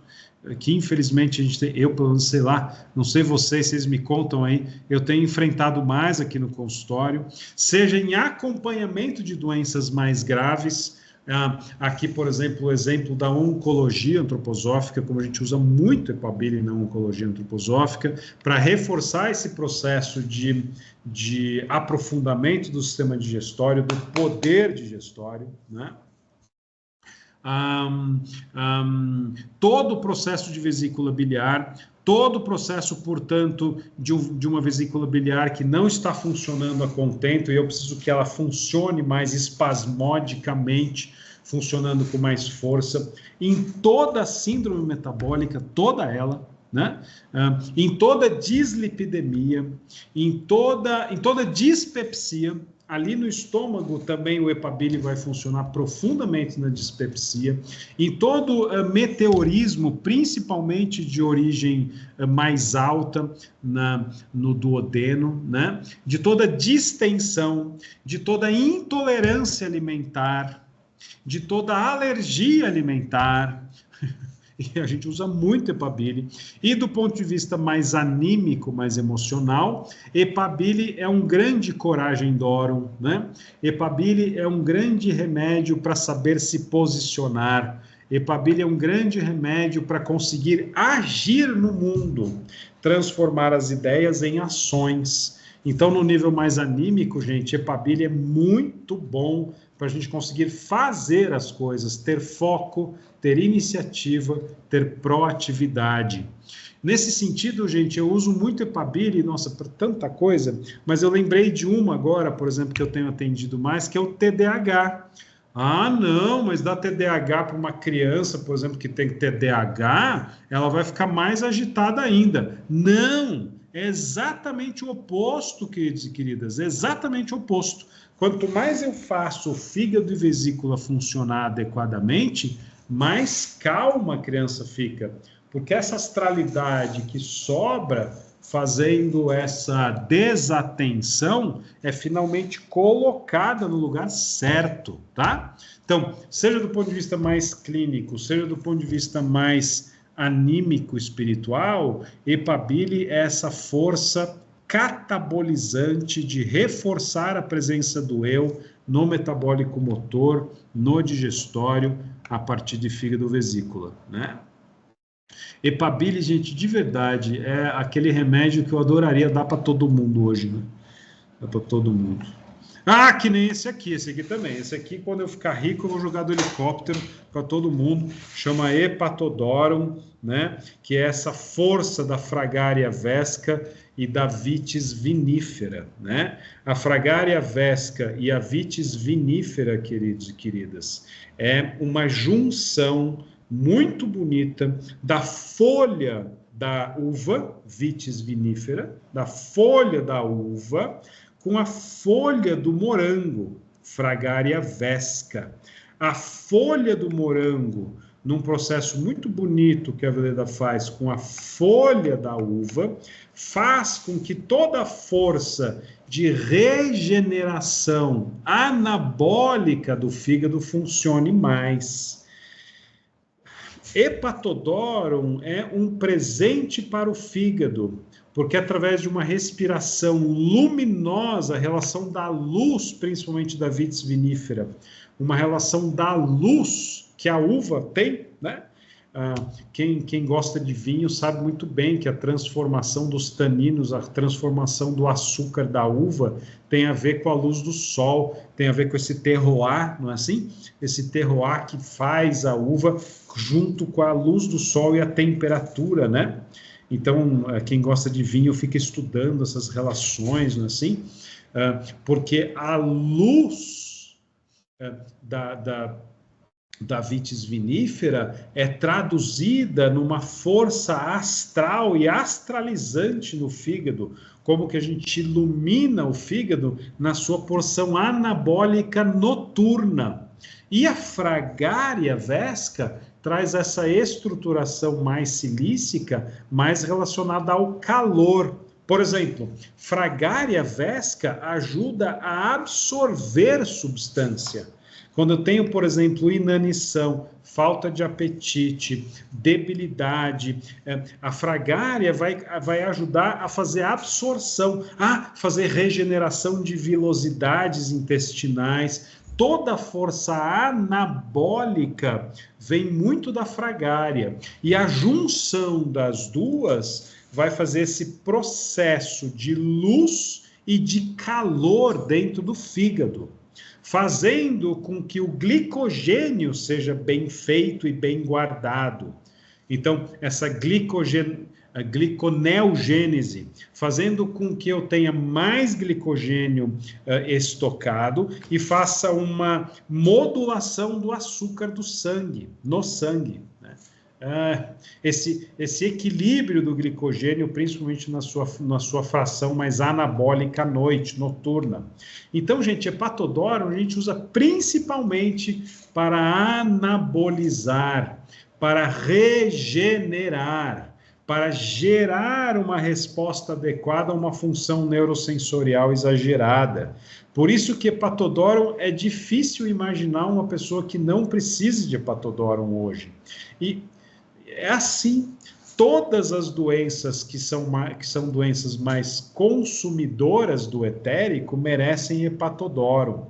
que infelizmente a gente tem, eu pelo menos sei lá, não sei vocês me contam aí, eu tenho enfrentado mais aqui no consultório, seja em acompanhamento de doenças mais graves. Aqui, por exemplo, o exemplo da oncologia antroposófica, como a gente usa muito epabile na oncologia antroposófica, para reforçar esse processo de aprofundamento do sistema digestório, do poder digestório, né? Todo o processo de vesícula biliar, todo o processo, portanto, de uma vesícula biliar que não está funcionando a contento, e eu preciso que ela funcione mais espasmodicamente, funcionando com mais força, em toda a síndrome metabólica, toda ela, né? Em toda dislipidemia, em toda dispepsia. Ali no estômago também o epabile vai funcionar profundamente na dispepsia. Em todo meteorismo, principalmente de origem mais alta no duodeno, né? De toda distensão, de toda intolerância alimentar, de toda alergia alimentar. E a gente usa muito epabile. E do ponto de vista mais anímico, mais emocional, epabile é um grande coragem-dorum, né? Epabile é um grande remédio para saber se posicionar. Epabile é um grande remédio para conseguir agir no mundo, transformar as ideias em ações. Então, no nível mais anímico, gente, Epabile é muito bom para a gente conseguir fazer as coisas, ter foco, ter iniciativa, ter proatividade. Nesse sentido, gente, eu uso muito Epabile, nossa, para tanta coisa, mas eu lembrei de uma agora, por exemplo, que eu tenho atendido mais, que é o TDAH. Ah, não, mas dar TDAH para uma criança, por exemplo, que tem TDAH, ela vai ficar mais agitada ainda. Não, é exatamente o oposto, queridos e queridas, é exatamente o oposto. Quanto mais eu faço o fígado e vesícula funcionar adequadamente, mais calma a criança fica. Porque essa astralidade que sobra fazendo essa desatenção é finalmente colocada no lugar certo, tá? Então, seja do ponto de vista mais clínico, seja do ponto de vista mais anímico, espiritual, Epabile é essa força catabolizante de reforçar a presença do eu no metabólico motor, no digestório, a partir de fígado vesícula, né? Epabile, gente, de verdade, é aquele remédio que eu adoraria dar para todo mundo hoje, né? Dá para todo mundo. Ah, que nem esse aqui também. Esse aqui, quando eu ficar rico, eu vou jogar do helicóptero para todo mundo. Chama Hepatodorum, né? Que é essa força da Fragaria vesca e da Vitis vinifera, né? A Fragaria vesca e a Vitis vinifera, queridos e queridas, é uma junção muito bonita da folha da uva, Vitis vinifera, da folha da uva, com a folha do morango, Fragaria vesca. A folha do morango, num processo muito bonito que a Veleda faz com a folha da uva, faz com que toda a força de regeneração anabólica do fígado funcione mais. Hepatodorum é um presente para o fígado, porque através de uma respiração luminosa, a relação da luz, principalmente da Vitis vinifera, uma relação da luz que a uva tem, né? Quem gosta de vinho sabe muito bem que a transformação dos taninos, a transformação do açúcar da uva tem a ver com a luz do sol, tem a ver com esse terroir, não é assim? Esse terroir que faz a uva junto com a luz do sol e a temperatura, né? Então, quem gosta de vinho fica estudando essas relações, não é assim? Porque a luz da Vitis vinifera é traduzida numa força astral e astralizante no fígado, como que a gente ilumina o fígado na sua porção anabólica noturna. E a Fragaria vesca traz essa estruturação mais silícica, mais relacionada ao calor. Por exemplo, Fragaria vesca ajuda a absorver substância. Quando eu tenho, por exemplo, inanição, falta de apetite, debilidade, a Fragaria vai ajudar a fazer absorção, a fazer regeneração de vilosidades intestinais. Toda a força anabólica vem muito da Fragaria. E a junção das duas vai fazer esse processo de luz e de calor dentro do fígado, fazendo com que o glicogênio seja bem feito e bem guardado. Então, essa gliconeogênese, fazendo com que eu tenha mais glicogênio estocado e faça uma modulação do açúcar do sangue, no sangue, né? Esse equilíbrio do glicogênio, principalmente na sua fração mais anabólica à noite, noturna. Então, gente, Hepatodorum a gente usa principalmente para anabolizar, para regenerar, para gerar uma resposta adequada a uma função neurosensorial exagerada. Por isso que Hepatodorum é difícil imaginar uma pessoa que não precise de Hepatodorum hoje. E é assim, todas as doenças que são doenças mais consumidoras do etérico merecem Hepatodorum.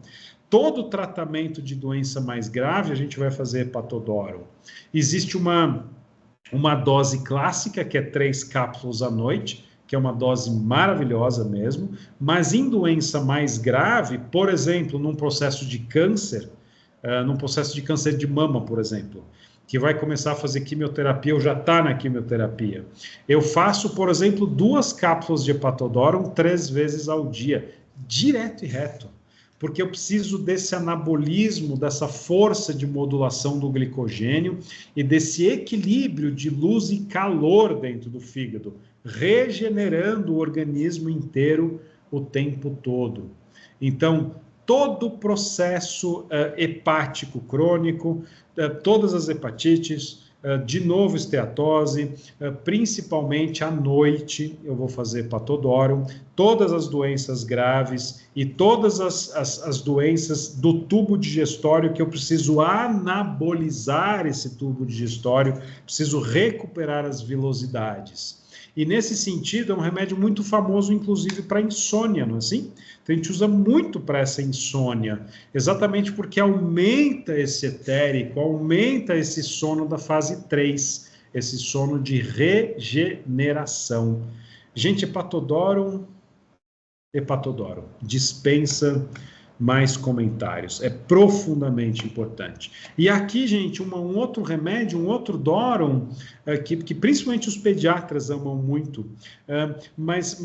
todo tratamento de doença mais grave, a gente vai fazer hepatodoro. Existe uma dose clássica, que é 3 cápsulas à noite, que é uma dose maravilhosa mesmo, mas em doença mais grave, por exemplo, num processo de câncer de mama, por exemplo, que vai começar a fazer quimioterapia ou já está na quimioterapia. Eu faço, por exemplo, 2 cápsulas de hepatodoro 3 vezes ao dia, direto e reto, porque eu preciso desse anabolismo, dessa força de modulação do glicogênio e desse equilíbrio de luz e calor dentro do fígado, regenerando o organismo inteiro o tempo todo. Então, todo o processo hepático crônico, todas as hepatites, de novo esteatose, principalmente à noite eu vou fazer hepatodoro, todas as doenças graves e todas as doenças do tubo digestório que eu preciso anabolizar esse tubo digestório, preciso recuperar as vilosidades. E nesse sentido é um remédio muito famoso, inclusive para insônia, não é assim? Então a gente usa muito para essa insônia, exatamente porque aumenta esse etérico, aumenta esse sono da fase 3, esse sono de regeneração. Gente, hepatodoro, dispensa mais comentários, é profundamente importante. E aqui, gente, um outro remédio, um outro Doron, que principalmente os pediatras amam muito, mas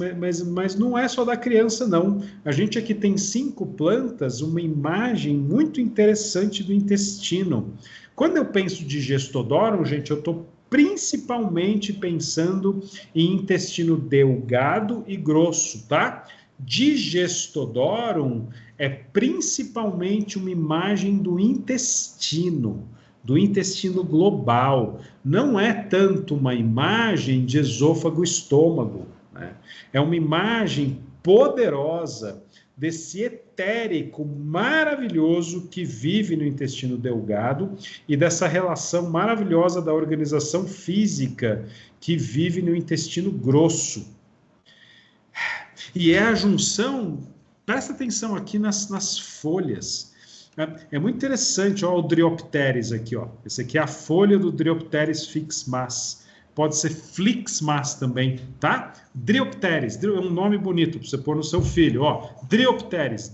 não é só da criança, não. A gente aqui tem 5 plantas, uma imagem muito interessante do intestino. Quando eu penso de Gestodoron, gente, eu estou principalmente pensando em intestino delgado e grosso, tá? Digestodorum é principalmente uma imagem do intestino global. Não é tanto uma imagem de esôfago-estômago, né? É uma imagem poderosa desse etérico maravilhoso que vive no intestino delgado e dessa relação maravilhosa da organização física que vive no intestino grosso. E é a junção, presta atenção aqui nas folhas. É muito interessante, ó, o Dryopteris aqui, ó. Esse aqui é a folha do Dryopteris fixmas. Pode ser flixmas também, tá? Dryopteris, é um nome bonito para você pôr no seu filho, ó. Dryopteris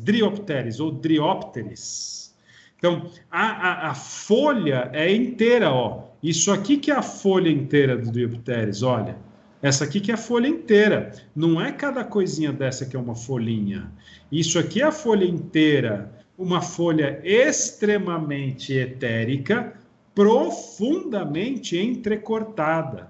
ou Dryopteris. Então, a folha é inteira, ó. Isso aqui que é a folha inteira do Dryopteris, olha. Essa aqui que é a folha inteira. Não é cada coisinha dessa que é uma folhinha. Isso aqui é a folha inteira. Uma folha extremamente etérica, profundamente entrecortada.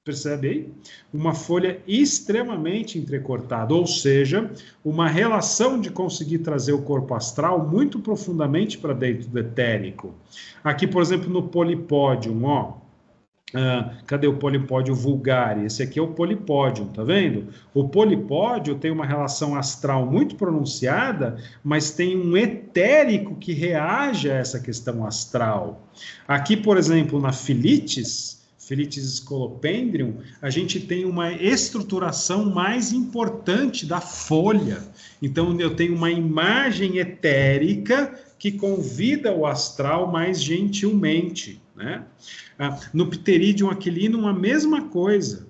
Percebe aí? Uma folha extremamente entrecortada, ou seja, uma relação de conseguir trazer o corpo astral muito profundamente para dentro do etérico. Aqui, por exemplo, no Polypodium, ó. Cadê o Polypodium vulgare? Esse aqui é o Polypodium, tá vendo? O Polypodium tem uma relação astral muito pronunciada, mas tem um etérico que reage a essa questão astral. Aqui, por exemplo, na Phyllitis Scolopendrium, a gente tem uma estruturação mais importante da folha. Então, eu tenho uma imagem etérica que convida o astral mais gentilmente, né? No Pteridium Aquilinum, a mesma coisa.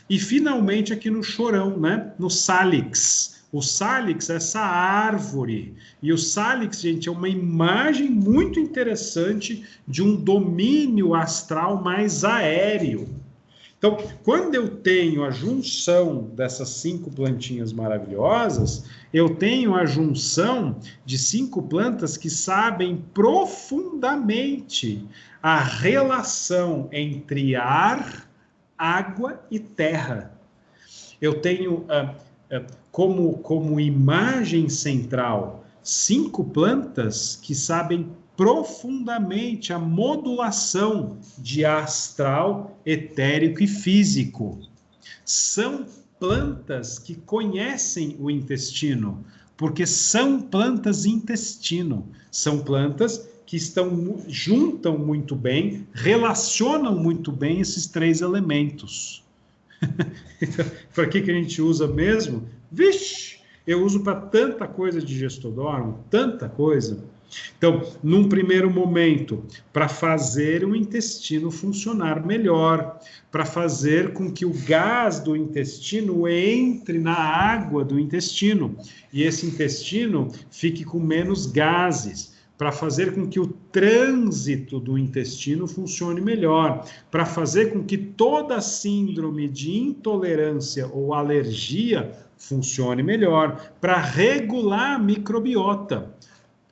E, finalmente, aqui no Chorão, né? No Salix. O Salix é essa árvore. E o Salix, gente, é uma imagem muito interessante de um domínio astral mais aéreo. Então, quando eu tenho a junção dessas 5 plantinhas maravilhosas, eu tenho a junção de 5 plantas que sabem profundamente a relação entre ar, água e terra. Eu tenho como imagem central 5 plantas que sabem profundamente a modulação de astral, etérico e físico. São plantas que conhecem o intestino, porque são plantas intestino, são plantas que juntam muito bem, relacionam muito bem esses 3 elementos. Para que a gente usa mesmo? Vixe! eu uso para tanta coisa de Gestodoron, tanta coisa. Então, num primeiro momento, para fazer o intestino funcionar melhor, para fazer com que o gás do intestino entre na água do intestino, e esse intestino fique com menos gases, para fazer com que o trânsito do intestino funcione melhor, para fazer com que toda síndrome de intolerância ou alergia funcione melhor, para regular a microbiota.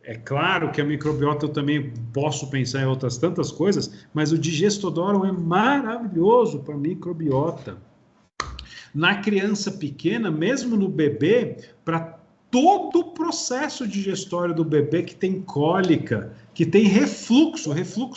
É claro que a microbiota eu também posso pensar em outras tantas coisas, mas o Digestodoron é maravilhoso para a microbiota. Na criança pequena, mesmo no bebê, para todo o processo digestório do bebê que tem cólica, que tem refluxo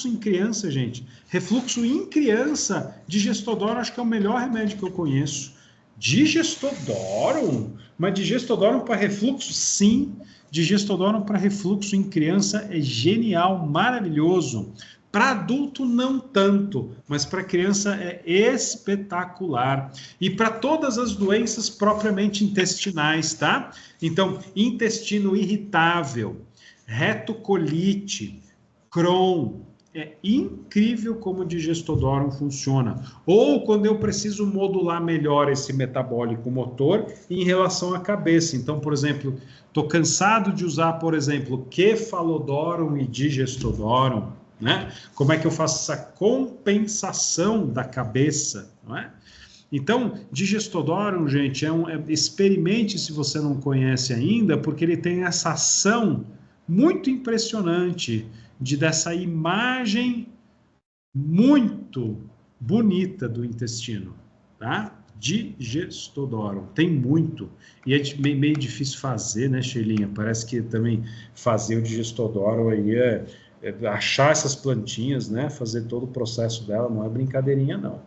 em criança, gente. Refluxo em criança, Digestodoron acho que é o melhor remédio que eu conheço. Digestodoron? Mas Digestodoron para refluxo? Sim. Digestodoron para refluxo em criança é genial, maravilhoso. Para adulto, não tanto, mas para criança é espetacular. E para todas as doenças propriamente intestinais, tá? Então, intestino irritável, retocolite, Crohn, é incrível como o Digestodoron funciona. Ou quando eu preciso modular melhor esse metabólico motor em relação à cabeça. Então, por exemplo, estou cansado de usar, por exemplo, Kefalodoron e Digestodoron, né? Como é que eu faço essa compensação da cabeça, não é? Então, Digestodoron, gente, experimente se você não conhece ainda, porque ele tem essa ação muito impressionante dessa imagem muito bonita do intestino, tá? Digestodoron, tem muito. E é meio difícil fazer, né, Sheilinha? Parece que também fazer o Digestodoron aí achar essas plantinhas, né? Fazer todo o processo dela, não é brincadeirinha, não.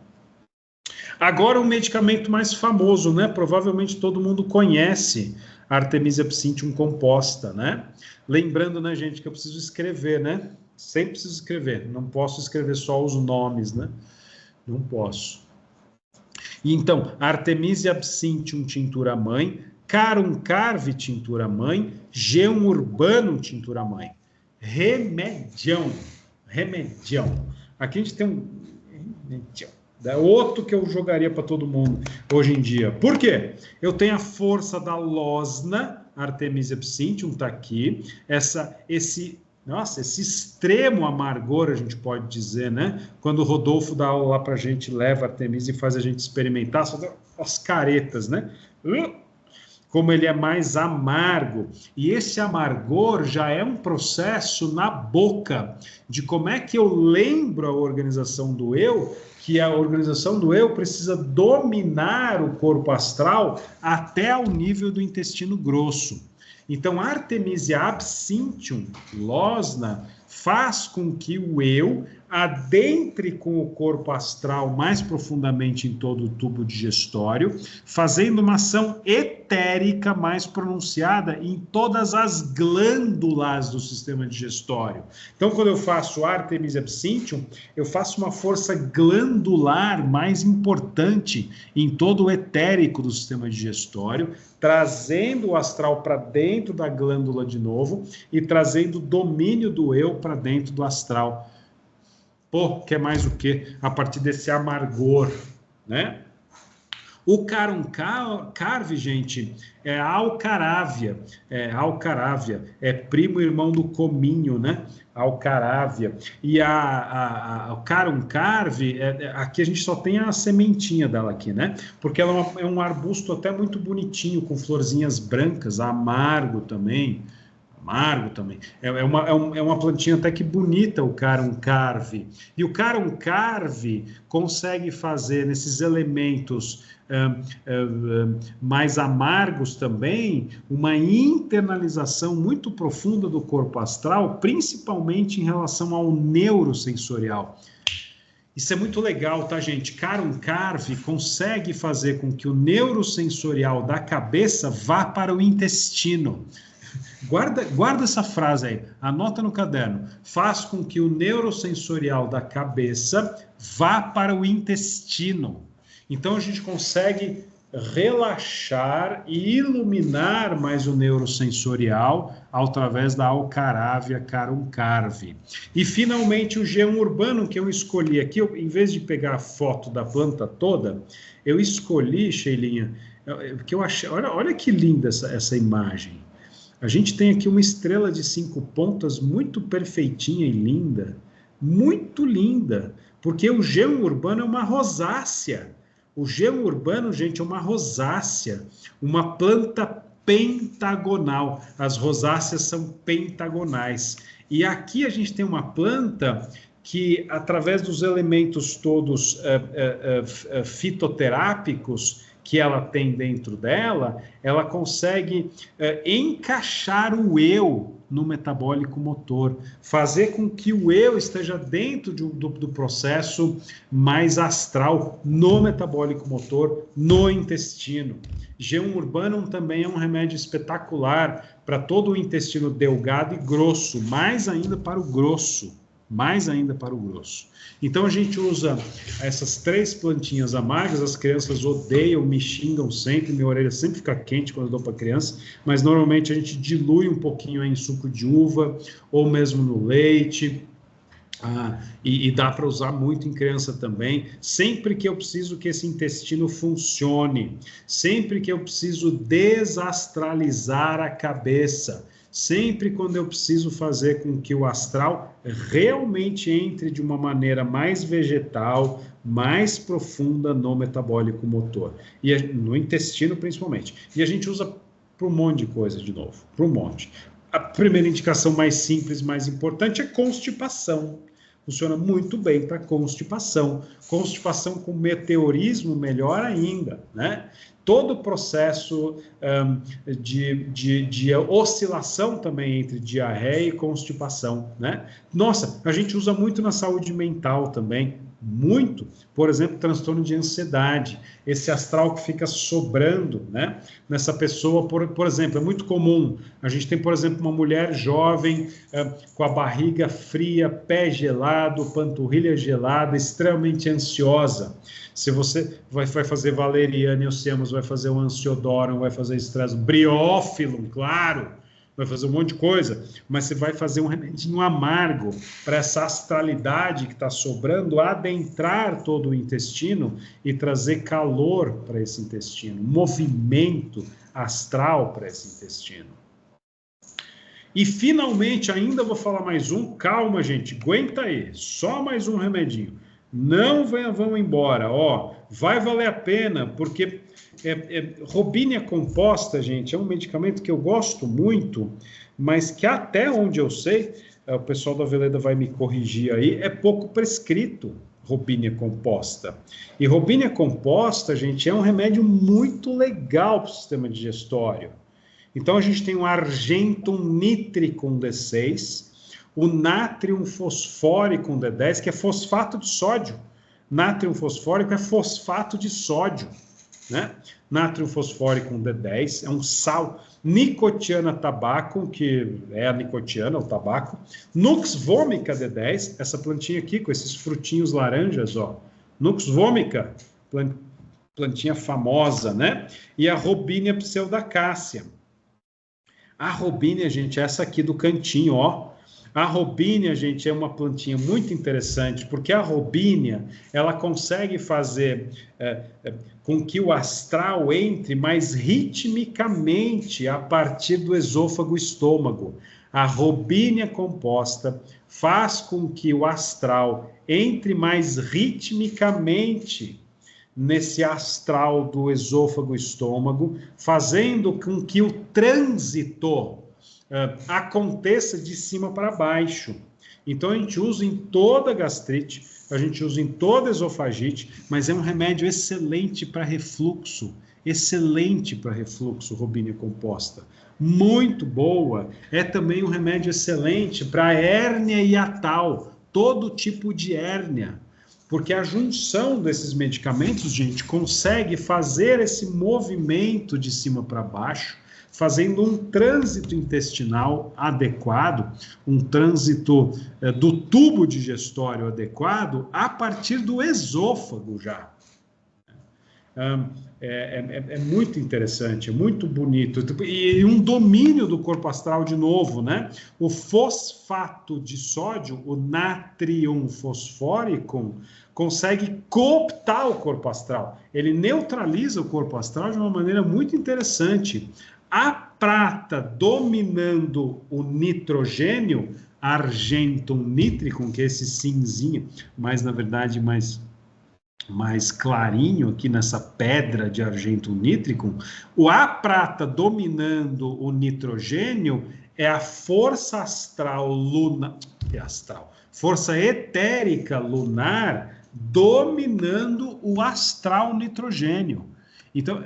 Agora, um medicamento mais famoso, né? Provavelmente todo mundo conhece a Artemisia absinthium composta, né? Lembrando, né, gente, que eu preciso escrever, né? Sempre preciso escrever. Não posso escrever só os nomes, né? Não posso. E então, Artemisia absinthium tintura mãe, Carum carve tintura mãe, Geum urbanum tintura mãe. Remedião. Aqui a gente tem um remedião. É outro que eu jogaria para todo mundo hoje em dia. Por quê? Eu tenho a força da losna, Artemisia absinthium, está aqui. Esse extremo amargor, a gente pode dizer, né? Quando o Rodolfo dá aula lá para a gente, leva a Artemisia e faz a gente experimentar, só dá as caretas, né? Como ele é mais amargo. E esse amargor já é um processo na boca de como é que eu lembro a organização do eu, que a organização do eu precisa dominar o corpo astral até ao nível do intestino grosso. Então, a Artemisia absinthium, losna, faz com que o eu adentre com o corpo astral mais profundamente em todo o tubo digestório, fazendo uma ação etérica mais pronunciada em todas as glândulas do sistema digestório. Então, quando eu faço Artemisia absinthium, eu faço uma força glandular mais importante em todo o etérico do sistema digestório, trazendo o astral para dentro da glândula de novo e trazendo o domínio do eu para dentro do astral. Pô, quer mais o quê? A partir desse amargor, né? O Carum carve, gente, é alcarávia, é primo irmão do cominho, né? Alcarávia. E o Carum carve, aqui a gente só tem a sementinha dela aqui, né? Porque ela é um arbusto até muito bonitinho, com florzinhas brancas, amargo também. É uma plantinha até que bonita, o Carum carve. E o Carum carve consegue fazer nesses elementos mais amargos também uma internalização muito profunda do corpo astral, principalmente em relação ao neurosensorial. Isso é muito legal, tá, gente? Carum carve consegue fazer com que o neurosensorial da cabeça vá para o intestino. Guarda essa frase aí, anota no caderno. Faz com que o neurosensorial da cabeça vá para o intestino. Então a gente consegue relaxar e iluminar mais o neurosensorial através da Alcaravia carum carve. E, finalmente, o G1 urbano que eu escolhi aqui, em vez de pegar a foto da planta toda, eu escolhi, Sheilinha, que eu achei, olha que linda essa imagem. A gente tem aqui uma estrela de 5 pontas muito perfeitinha e linda, muito linda, porque o G1 urbano é uma rosácea. O G1 urbano, gente, é uma rosácea, uma planta pentagonal. As rosáceas são pentagonais. E aqui a gente tem uma planta que, através dos elementos todos fitoterápicos que ela tem dentro dela, ela consegue encaixar o eu no metabólico motor, fazer com que o eu esteja dentro do processo mais astral no metabólico motor, no intestino. G1 Urbanum também é um remédio espetacular para todo o intestino delgado e grosso, mais ainda para o grosso. Então a gente usa essas 3 plantinhas amargas, as crianças odeiam, me xingam sempre, minha orelha sempre fica quente quando eu dou para criança, mas normalmente a gente dilui um pouquinho em suco de uva, ou mesmo no leite, e dá para usar muito em criança também, sempre que eu preciso que esse intestino funcione, sempre que eu preciso desastralizar a cabeça, sempre quando eu preciso fazer com que o astral realmente entre de uma maneira mais vegetal, mais profunda no metabólico motor, e no intestino principalmente. E a gente usa para um monte de coisa de novo, para um monte. A primeira indicação mais simples, mais importante é constipação. Funciona muito bem para constipação. Constipação com meteorismo, melhor ainda, né? Todo o processo de oscilação também entre diarreia e constipação, né? Nossa, a gente usa muito na saúde mental também, muito. Por exemplo, transtorno de ansiedade, esse astral que fica sobrando, né? Nessa pessoa, por exemplo, é muito comum. A gente tem, por exemplo, uma mulher jovem com a barriga fria, pé gelado, panturrilha gelada, extremamente ansiosa. Se você vai fazer valeriana, oceamos, vai fazer o ansiodórum, vai fazer estresse, briófilo, claro, vai fazer um monte de coisa, mas você vai fazer um remedinho amargo para essa astralidade que está sobrando adentrar todo o intestino e trazer calor para esse intestino, movimento astral para esse intestino. E, finalmente, ainda vou falar mais um, calma, gente, aguenta aí, só mais um remedinho. Não vão embora, ó, vai valer a pena, porque Robínia composta, gente, é um medicamento que eu gosto muito, mas que até onde eu sei, o pessoal da Veleda vai me corrigir aí, é pouco prescrito, Robínia composta. E Robínia composta, gente, é um remédio muito legal para o sistema digestório. Então a gente tem o argentum nitricum D6, o nátrium fosfóricum D10, que é fosfato de sódio. Nátrium fosfórico é fosfato de sódio, né? Nátrium fosfóricum D10 é um sal. Nicotiana tabacum, que é a nicotiana, o tabaco. Nux vomica D10, essa plantinha aqui com esses frutinhos laranjas, ó. Nux vomica, plantinha famosa, né? E a Robinia pseudacácea. A Robinia, gente, é essa aqui do cantinho, ó. A Robínia, gente, é uma plantinha muito interessante, porque a Robínia, ela consegue fazer com que o astral entre mais ritmicamente a partir do esôfago e estômago. A Robínia composta faz com que o astral entre mais ritmicamente nesse astral do esôfago e estômago, fazendo com que o trânsito aconteça de cima para baixo. Então a gente usa em toda gastrite, a gente usa em toda esofagite, mas é um remédio excelente para refluxo, Robínia composta. Muito boa. É também um remédio excelente para hérnia hiatal, todo tipo de hérnia, porque a junção desses medicamentos, gente, consegue fazer esse movimento de cima para baixo, fazendo um trânsito intestinal adequado, um trânsito do tubo digestório adequado, a partir do esôfago já. É muito interessante, é muito bonito. E um domínio do corpo astral de novo, né? O fosfato de sódio, o natrium fosfórico, consegue cooptar o corpo astral. Ele neutraliza o corpo astral de uma maneira muito interessante. A prata dominando o nitrogênio, argentum nitricum, que é esse cinzinho, mas na verdade mais clarinho aqui nessa pedra de argentum nitricum, a prata dominando o nitrogênio é a força astral lunar, força etérica lunar dominando o astral nitrogênio. Então,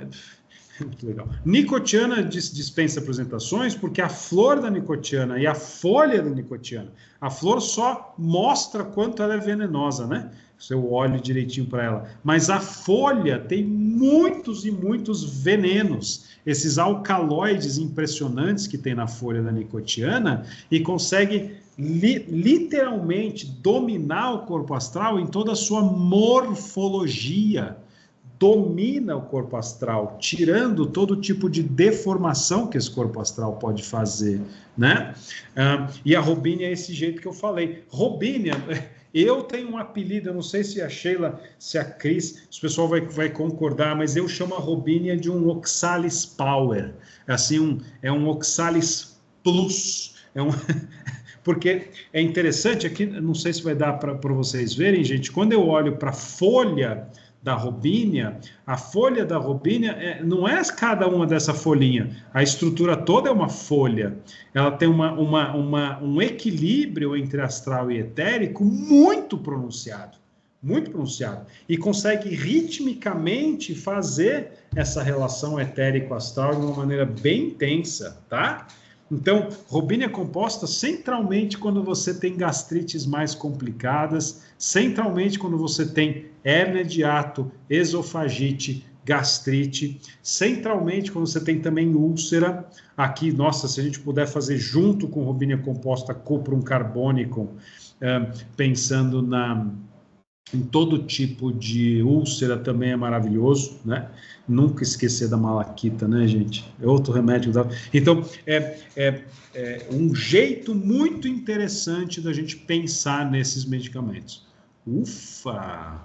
muito legal. Nicotiana dispensa apresentações porque a flor da nicotiana e a folha da nicotiana, a flor só mostra quanto ela é venenosa, né? Se eu olho direitinho para ela. Mas a folha tem muitos e muitos venenos, esses alcaloides impressionantes que tem na folha da nicotiana, e consegue literalmente dominar o corpo astral em toda a sua morfologia. Domina o corpo astral, tirando todo tipo de deformação que esse corpo astral pode fazer, né? E a Robínia é esse jeito que eu falei. Robínia, eu tenho um apelido, eu não sei se a Sheila, se a Cris, o pessoal vai concordar, mas eu chamo a Robínia de um Oxalis Power, assim, é um Oxalis Plus, porque é interessante aqui, não sei se vai dar para vocês verem, gente, quando eu olho para a folha da Robínia, a folha da Robínia não é cada uma dessa folhinha, a estrutura toda é uma folha, ela tem um equilíbrio entre astral e etérico muito pronunciado, e consegue ritmicamente fazer essa relação etérico-astral de uma maneira bem intensa, tá? Então, Robínia é composta centralmente quando você tem gastrites mais complicadas, centralmente quando você tem hérnia de hiato, esofagite, gastrite, centralmente quando você tem também úlcera. Aqui, nossa, se a gente puder fazer junto com Robínia composta cuprum carbonicum, pensando em todo tipo de úlcera também é maravilhoso, né? Nunca esquecer da malaquita, né, gente? É outro remédio. Então, é um jeito muito interessante da gente pensar nesses medicamentos. Ufa!